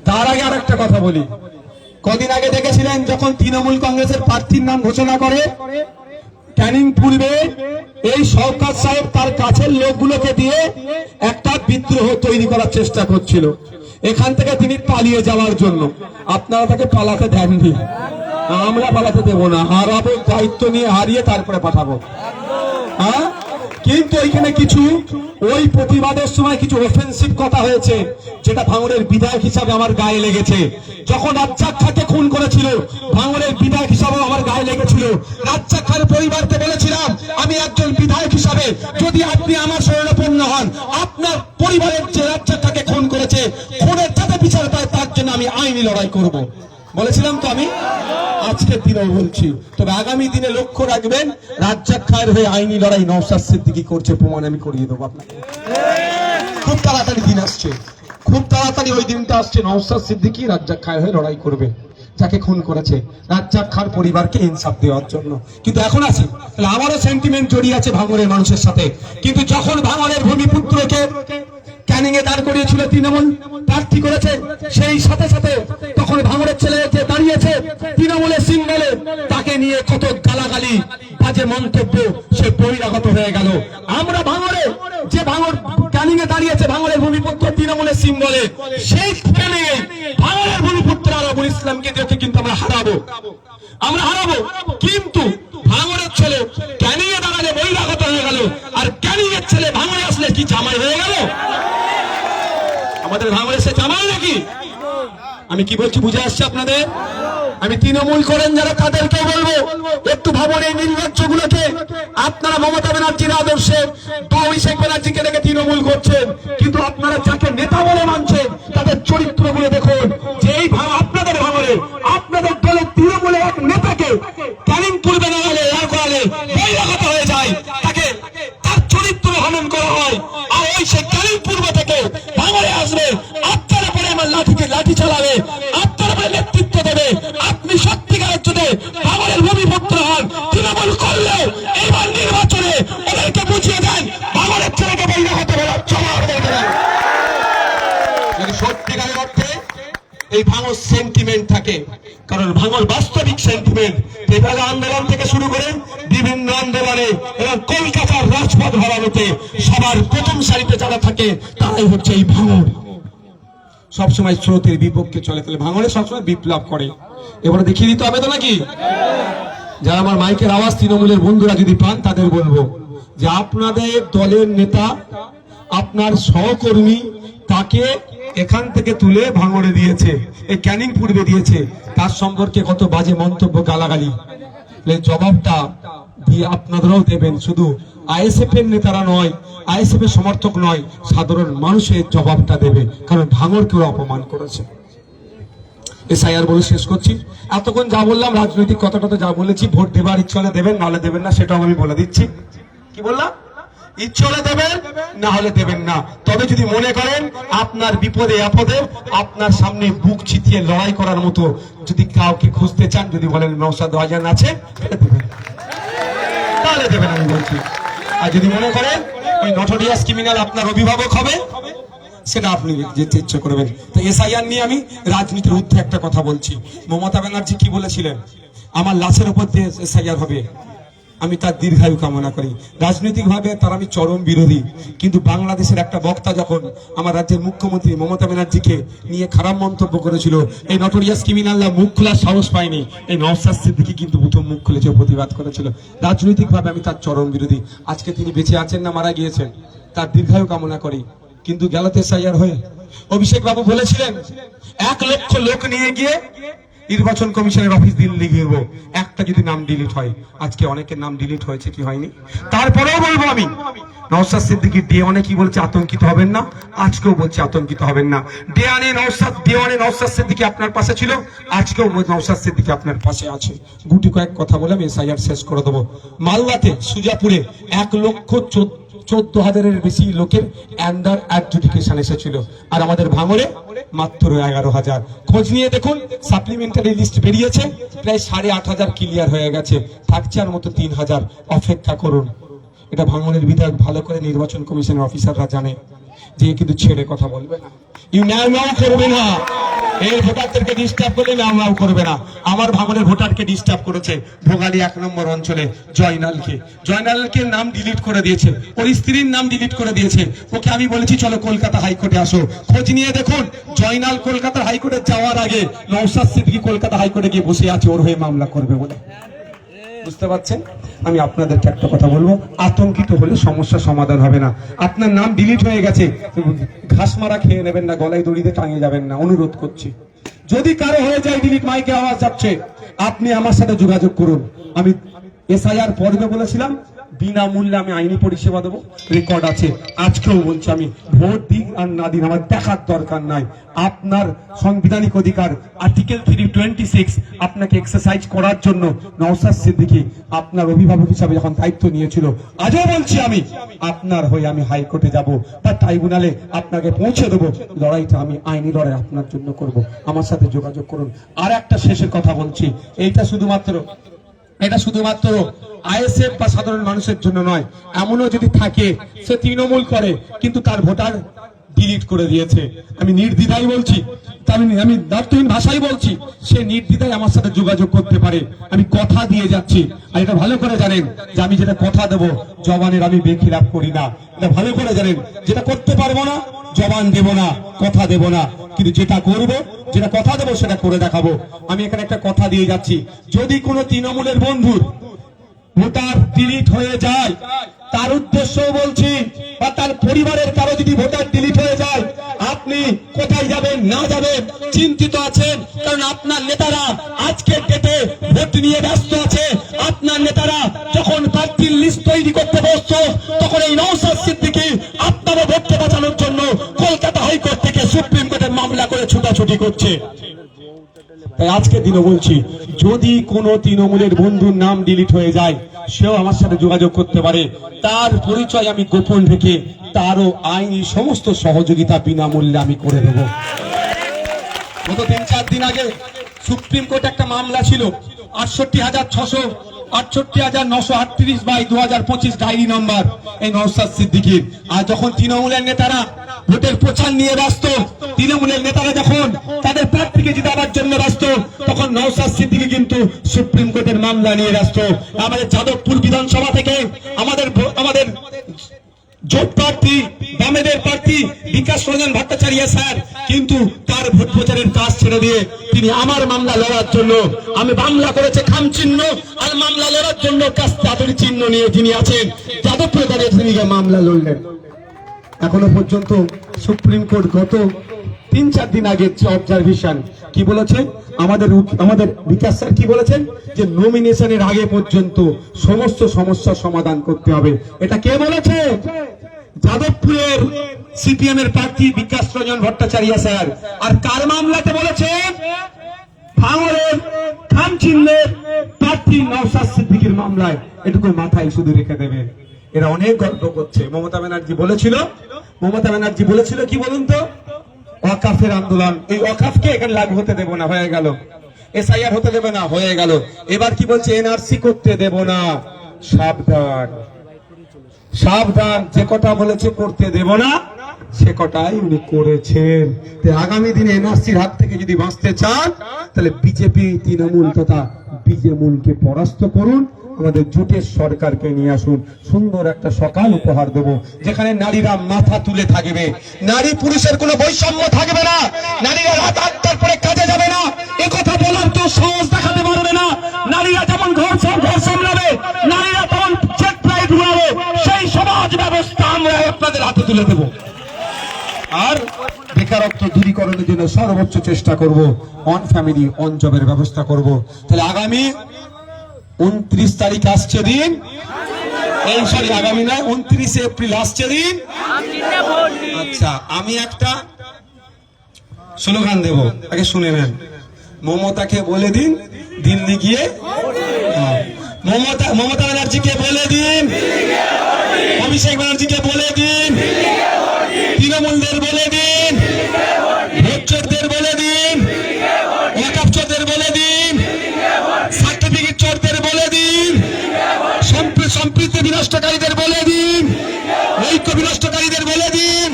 C: তার আগে আর একটা কথা বলি। কদিন আগে দেখেছিলেন যখন তৃণমূল কংগ্রেসের প্রার্থীর নাম ঘোষণা করে, ক্যানিং পূর্বে এই শওকত সাহেব তার কাছের লোকগুলোকে দিয়ে একটা বিদ্রোহ তৈরি করার চেষ্টা করছিল এখান থেকে তিনি পালিয়ে যাওয়ার জন্য। আপনারা তাকে পালাতে দেননি, আমরা পালাতে দেবো না। হারাবো, দায়িত্ব নিয়ে হারিয়ে তারপরে পাঠাবো। হ্যাঁ, কিন্তু এইখানে কিছু ওই প্রতিবাদের সময় কিছু অফেন্সিভ কথা হয়েছে, যেটা ভাঙড়ের বিধায়ক হিসাবে আমার গায়ে লেগেছে। যখন রাজ্জাক খাঁকে খুন করেছিল, ভাঙড়ের বিধায়ক হিসাবে আমার গায়ে লেগেছিল। রাজ্জাক খান পরিবারকে বলেছিলাম, আমি একজন বিধায়ক হিসাবে যদি আপনি আমার শরণাপন্ন হন, আপনার পরিবারের যে রাজ্জাক খাঁকে খুন করেছে, খুনের যাতে বিচার পায় তার জন্য আমি আইনি লড়াই করব। বলেছিলাম তো আমি, আজকের দিনেও বলছি। তবে আগামী দিনে লক্ষ্য রাখবেন, রাজ্জাক খায়ের হয়ে আইনি লড়াই নওশাদ সিদ্দিকী করছে, প্রমাণ আমি করিয়ে দেবো আপনাকে। খুব তাড়াতাড়ি দিন আসছে, খুব তাড়াতাড়ি ওই দিনটা আসছে, নওশাদ সিদ্দিকী রাজ্জাক খায়ের হয়ে লড়াই করবে, যাকে খুন করেছে, রাজ্জাক খার পরিবারকে ইনসাফ দেওয়ার জন্য। কিন্তু এখন আছে, তাহলে আমারও সেন্টিমেন্ট জড়িয়ে আছে ভাঙড়ের মানুষের সাথে। কিন্তু যখন ভাঙড়ের ভূমিপুত্রকে ক্যানিং এ দাঁড় করিয়েছিল, তৃণমূল প্রার্থী করেছে, সেই সাথে সাথে তখন ভাঙড়ের ছেলে যে দাঁড়িয়েছে তৃণমূলের সিম্বলে, তাকে নিয়ে কত গালাগালি বাজে মন্তব্য, সে বহিরাগত হয়ে গেল। আমরা ভাঙড়ে যে ভাঙড় ক্যানিং এ দাঁড়িয়েছে ভাঙড়ের ভূমিপুত্র তৃণমূলের সিম্বলে, সেই ক্যানিং এ ভাঙড়ের ভূমিপুত্র আরাবুল ইসলামকে কিন্তু আমরা হারাবো। কিন্তু ভাঙড়ের ছেলে ক্যানিং এ দাঁড়ালে বহিরাগত হয়ে গেল, আর ক্যানিং এর ছেলে ভাঙড়ে আসলে কি জামাই হয়ে গেল? আমাদের ভাঙড়ে সে জামাই নাকি? আমি কি বলছি বুঝে আসছে আপনাদের? আমি তৃণমূল করেন যারা, তাদেরকে বলবো একটু ভাবুন এই নির্লজ্জগুলোকে। আপনারা মমতা ব্যানার্জির আদর্শে বা অভিষেক ব্যানার্জিকে দেখে তৃণমূল করছেন, কিন্তু আপনারা যাকে নেতা বলে মানছেন তাদের চরিত্রগুলো দেখুন। যে এই আপনাদের ভাঙড়ে আপনাদের দলের তৃণমূলের এক নেতাকে ক্যানিং পূর্বে না গেলে বহিরাগত হয়ে যায়, তাকে তার চরিত্র হনন করা হয়, আর ওই সে ক্যানিং পূর্ব থেকে ভাঙড়ে আসবে, আপনারা পরে আমার লাঠি চালাবে, আপনারা পরে নেতৃত্ব দেবে। আপনি সত্যিকারের যদি ভাঙড়ের ভূমিপুত্র হন, তৃণমূল করলেও এবার নির্বাচনে ওদেরকে বুঝিয়ে দেন ভাঙড়ের ছেলেকে বহিরাগত বলার জবাব দেবেন। যদি সত্যিকারের অর্থে এই ভাঙড় সেন্টিমেন্ট থাকে, কারণ ভাঙড় বাস্তবিক সেন্টিমেন্ট, তেভাগা আন্দোলন থেকে শুরু করে বিভিন্ন আন্দোলনে এবং কলকাতার রাজপথ ভরানোতে সবার প্রথম সারিতে যারা থাকে তারাই হচ্ছে এই ভাঙড়। সবসময় স্রোতের বিপক্ষে চলে, তাহলে ভাঙড়ে সবসময় বিপ্লব করে। এবারে দেখিয়ে দিতে হবে তো নাকি? যারা আমার মাইকের আওয়াজ তৃণমূলের বন্ধুরা যদি পান, তাদের বলবো যে আপনাদের দলের নেতা, আপনার সহকর্মী, তাকে এখান থেকে তুলে ভাঙড়ে দিয়েছে, এই ক্যানিং পূর্বে দিয়েছে, তার সম্পর্কে কত বাজে মন্তব্য, গালাগালি, জবাবটা দিয়ে আপনারাও দেবেন। শুধু আইএসএফ এর নেতারা নয়, আইএসএফ এর সমর্থক নয়, সাধারণ মানুষের জবাবটা দেবে, কারণ ভাঙড়কেও অপমান করেছে। এসআইআর বলে শেষ করছি। এতক্ষণ যা বললাম রাজনৈতিক কথাটা তো যা বলেছি, ভোট দেবার ইচ্ছে হলে দেবেন, নাহলে দেবেন না, সেটাও আমি বলে দিচ্ছি। কি বললাম? ইচ্ছে হলে দেবেন, না হলে দেবেন না। তবে যদি মনে করেন আপনার বিপদে আপদে আপনার সামনে বুক চিতিয়ে লড়াই করার মতো যদি কাউকে খুঁজতে চান, যদি বলেন নওশাদ ভাইজান আছে, দেবেন, তাহলে দেবেন, আমি বলছি। আর যদি মনে করেন ওই নটোরিয়াস ক্রিমিনাল আপনার অভিভাবক হবে, সেটা আপনি যেতে ইচ্ছে করবেন। তো এসআইআর নিয়ে আমি রাজনীতির ঊর্ধ্বে একটা কথা বলছি। মমতা ব্যানার্জি কি বলেছিলেন? আমার লাশের উপর দিয়ে এসআইআর হবে, আমি তার দীর্ঘায়ু কামনা করি। রাজনৈতিকভাবে তার আমি চরম বিরোধী, কিন্তু বাংলাদেশের একটা বক্তা যখন আমার রাজ্যের মুখ্যমন্ত্রী মমতা ব্যানার্জিকে নিয়ে খারাপ মন্তব্য করেছিল, এই নটোরিয়াস ক্রিমিনালরা মুখ খোলার সাহস পায়নি, এই নওশাদ সিদ্দিকী কিন্তু প্রথম মুখ খুলেছে, প্রতিবাদ করেছিল। রাজনৈতিকভাবে আমি তার চরম বিরোধী। আজকে তিনি বেঁচে আছেন না মারা গিয়েছেন, তার দীর্ঘায়ু কামনা করি। কিন্তু গেলতে এসআইআর হয়ে অভিষেক বাবু বলেছিলেন 1 লক্ষ লোক নিয়ে গিয়ে নির্বাচন কমিশনের অফিস দিল্লি গিয়ে একটা যদি নাম ডিলিট হয়, আজকে অনেকের নাম ডিলিট হয়েছে কি হয়নি। তারপরেও বলবো আমি, নওশাদ সিদ্দিকী দেওয়ানে কি বলছে, আতঙ্কিত হবেন না, আজকেও বলছে আতঙ্কিত হবেন না। দেওয়ানে নওশাদ সিদ্দিকী আপনার পাশে ছিল, আজকেও নওশাদ সিদ্দিকী আপনার পাশে আছে। গুটি কয়েক কথা বলে আমি এসআইআর শেষ করে দেবো। মালদাতে সুজাপুরে 1,14,000-এর বেশি লোকের আন্ডার অ্যাডজুডিকেশন এসেছিল, আর আমাদের ভাঙড়ে মাত্র 11,000। খোঁজ নিয়ে দেখুন, সাপ্লিমেন্টারি লিস্ট বেরিয়েছে, প্রায় 8,500 ক্লিয়ার হয়ে গেছে, থাকছে আর মতো 3,000। অপেক্ষা করুন। এটা ভাঙড়ের বিধায়ক ভালো করে নির্বাচন কমিশনের অফিসাররা জানে যে কিন্তু ছেড়ে কথা বলবে না, নাও করবে না, এই ভোটারদেরকে ডিস্টার্ব করলে নাও করবে না। আমার ভাঙড়ের ভোটারকে ডিস্টার্ব করেছে ভোগালী 1 নম্বর অঞ্চলে জয়নালকে নাম ডিলিট করে দিয়েছে, ওর স্ত্রীর নাম ডিলিট করে দিয়েছে। ওকে আমি বলেছি চলো কলকাতা হাইকোর্টে আসো, খোঁজ নিয়ে দেখুন জয়নাল কলকাতা হাইকোর্টে যাওয়ার আগে নওশাদ সিদ্দিকী কলকাতা হাইকোর্টে গিয়ে বসে আছে ওর হয়ে মামলা করবে বলে। বুঝতে পারছেন? আমি আপনাদেরকে একটা কথা বলবো, আতঙ্কিত হলে সমস্যা সমাধান হবে না। আপনার নাম ডিলিট হয়ে গেছে, ঘাস মারা খেয়ে নেবেন না, গলায় দড়িতে টাঙিয়ে যাবেন না, অনুরোধ করছি। যদি কারো হয়ে যায় ডিলিট, মাইকে আওয়াজ যাচ্ছে, আপনি আমার সাথে যোগাযোগ করুন। আমি এসআইআর পর্বে বলেছিলাম বিনামূল্যে আমি আইনি পরিষেবা দেবো, রেকর্ড আছে। আজকেও বলছি, আমি ভোট দিন আর না দিন আমার দেখার দরকার নাই। আপনার সাংবিধানিক অধিকার আর্টিকেল 326 আপনাকে এক্সারসাইজ করার জন্য নওশাদ সিদ্দিকী আপনার অভিভাবক হিসাবে যখন দায়িত্ব নিয়েছিল, আজও বলছি আমি আপনার হয়ে আমি হাইকোর্টে যাব বা ট্রাইব্যুনালে আপনাকে পৌঁছে দেবো। লড়াইটা আমি আইনি লড়াই আপনার জন্য করব, আমার সাথে যোগাযোগ করুন। আর একটা শেষের কথা বলছি, এটা শুধুমাত্র আইএসএফ বা সাধারণ মানুষের জন্য নয়। এমনও যদি থাকে সে তৃণমূল করে কিন্তু তার ভোটার ডিলিট করে দিয়েছে, আমি নির্দ্বিধায় বলছি, আমি দায়িত্বহীন ভাষায় বলছি, সে নির্দ্বিধায় আমার সাথে যোগাযোগ করতে পারে। আমি কথা দিয়ে যাচ্ছি, আর এটা ভালো করে জানেন যে আমি যেটা কথা দেবো জবানের আমি বেখিলাফ করি না। এটা ভালো করে জানেন, যেটা করতে পারবো না জবান দেব না, কথা দেব না, কিন্তু যেটা করব, যেটা কথা দেবো সেটা করে দেখাবো। আমি এখানে একটা কথা দিয়ে যাচ্ছি, যদি কোনো তৃণমূলের বন্ধুর ভোটার ডিলিট হয়ে যায়, তার উদ্দেশ্য বলছি, বা তার পরিবারের কারো যদি ভোটার ডিলিট হয়ে যায়, আপনি কোথায় যাবেন না যাবেন চিন্তিত আছেন, কারণ আপনার নেতারা আজকের ডেটে ভোট নিয়ে ব্যস্ত আছে। আপনার নেতারা যখন প্রার্থীর লিস্ট তৈরি করতে ব্যস্ত, তখন এই নওশাদ সিদ্দিকী আপনার ভোটকে বাঁচানোর জন্য কলকাতা হাইকোর্ট থেকে সুপ্রিম কোর্টে মামলা করে ছুটাছুটি করছে। তাই আজকে দিনও বলছি, যদি কোনো তৃণমূলের বন্ধুর নাম ডিলিট হয়ে যায়, সেও আমার সাথে যোগাযোগ করতে পারে। তার পরিচয় আমি গোপন রেখে তারও আইনি সমস্ত সহযোগিতা বিনামূল্যে আমি করে দেব। গত 3-4 দিন আগে সুপ্রিম কোর্টে একটা মামলা ছিল 68,938/2025 ডায়েরি নম্বর এই নওশাদ সিদ্দিকীর। আর যখন তৃণমূলের নেতারা ভোটের প্রচার নিয়ে ব্যস্ত, তৃণমূলের নেতারা যখন তাদের প্রার্থীকে জিতাবার জন্য ব্যস্ত, তখন নওশাদ সিদ্দিকী কিন্তু সুপ্রিম কোর্টের মামলা নিয়ে ব্যস্ত। আমাদের যাদবপুর বিধানসভা থেকে আমাদের জোট প্রার্থী বামেদের প্রার্থী বিকাশ রঞ্জন ভট্টাচার্য স্যার কিন্তু তার ভোট প্রচারের কাজ ছেড়ে দিয়ে তিনি আমার মামলা লড়ার জন্য, আমি মামলা করেছে খাম চিহ্ন আর মামলা লড়ার জন্য কাস্তাদের চিহ্ন নিয়ে যিনি আছেন যাদবপুরে দাঁড়িয়ে তিনি মামলা লড়লেন। এখনো পর্যন্ত সুপ্রিম কোর্ট গত 3-4 দিন আগে অবজারভেশন কি বলেছে, আমাদের বিকাশ স্যার কি বলেছেন যে নমিনেশনের আগে পর্যন্ত সমস্ত সমস্যার সমাধান করতে হবে। এটা কে বলেছে? যাদবপুরের সিপিএম এর প্রার্থী বিকাশ রঞ্জন ভট্টাচার্য স্যার। আর কার মামলাতে বলেছে? ভাঙড়ের খাম চিহ্নের প্রার্থী নওশাদ সিদ্দিকীর মামলায়। এটুকু মাথায় শুধু রেখে দেবে। এরা অনেক গল্প করছে। মমতা ব্যানার্জি বলেছিল কি বলুন তো, ওয়াকাফের আন্দোলন, এই ওয়াকাফকে এখানে লাগু হতে দেব না, হয়ে গেল। এসআইআর হতে দেব না, হয়ে গেল। এবার কি বলছে? এনআরসি করতে দেব না। সাবধান সাবধান, যে কথা বলেছে করতে দেব না সে কটাই উনি করেছেন। আগামী দিনে এনআরসির হাত থেকে যদি বাঁচতে চান তাহলে বিজেপি তৃণমূল তথা বিজেমূলকে পরাস্ত করুন, আমাদের জোটের সরকারকে নিয়ে আসুন। সুন্দর একটা সকাল উপহার দেব যেখানে নারীরা মাথা তুলে থাকবে, নারী পুরুষের কোনো বৈষম্য থাকবে না, নারীরা রাত 8টার পরে কাজে যাবে না, এ কথা বলার তো সাহস দেখাতে পারবে না। নারীরা যেমন ঘর সামলাবে, নারীরা তেমন চেক প্রাইড উড়াবে, সেই সমাজ ব্যবস্থা আমরা আপনাদের হাতে তুলে দেব। আর বেকারত্ব দূরীকরণের জন্য সর্বোচ্চ চেষ্টা করব, অন ফ্যামিলি অন জবের ব্যবস্থা করব। তাহলে আগামী 29 তারিখ আসছে দিন, এই সরি আগামী নয় 29 এপ্রিল আসছে দিন। আচ্ছা, আমি একটা স্লোগান দেব, আগে শুনে নেন। মমতাকে বলে দিন দিল্লি গিয়ে, মমতা ব্যানার্জিকে বলে দিন, অভিষেক ব্যানার্জিকে বলে দিন, তৃণমূলদের বলে দিন, ভোট চোরদের বলে দিন, ওয়াকাফ চোরদের বলে দিন, সার্টিফিকেট চোরদের বলে দিন, সম্প্রীতি বিনষ্টকারীদের বলে দিন, ঐক্য বিনষ্টকারীদের বলে দিন।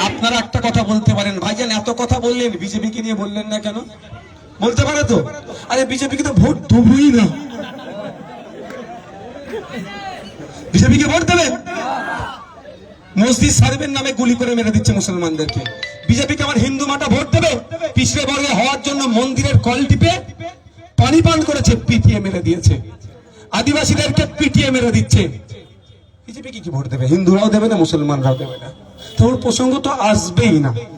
C: আপনারা একটা কথা বলতে পারেন, ভাইজান এত কথা বললেন বিজেপিকে নিয়ে বললেন না কেন? বলতে পারে তো, আরে বিজেপিকে তো ভোট দেবই না, বিজেপিকে ভোট দেবেন? মসজিদ সার্ভের নামে গুলি করে মেরে দিচ্ছে মুসলমানদেরকে। বিজেপিকে আমার হিন্দু মাটা ভোট দেবে? পিছড়ে বর্গে হওয়ার জন্য মন্দিরের কল টিপে পানি পান করেছে, পিটিয়ে মেরে দিয়েছে। আদিবাসীদেরকে পিটিয়ে মেরে দিচ্ছে। বিজেপি কি ভোট দেবে? হিন্দুরাও দেবে না, মুসলমানরাও দেবে না। তোর প্রসঙ্গ তো আসবেই না।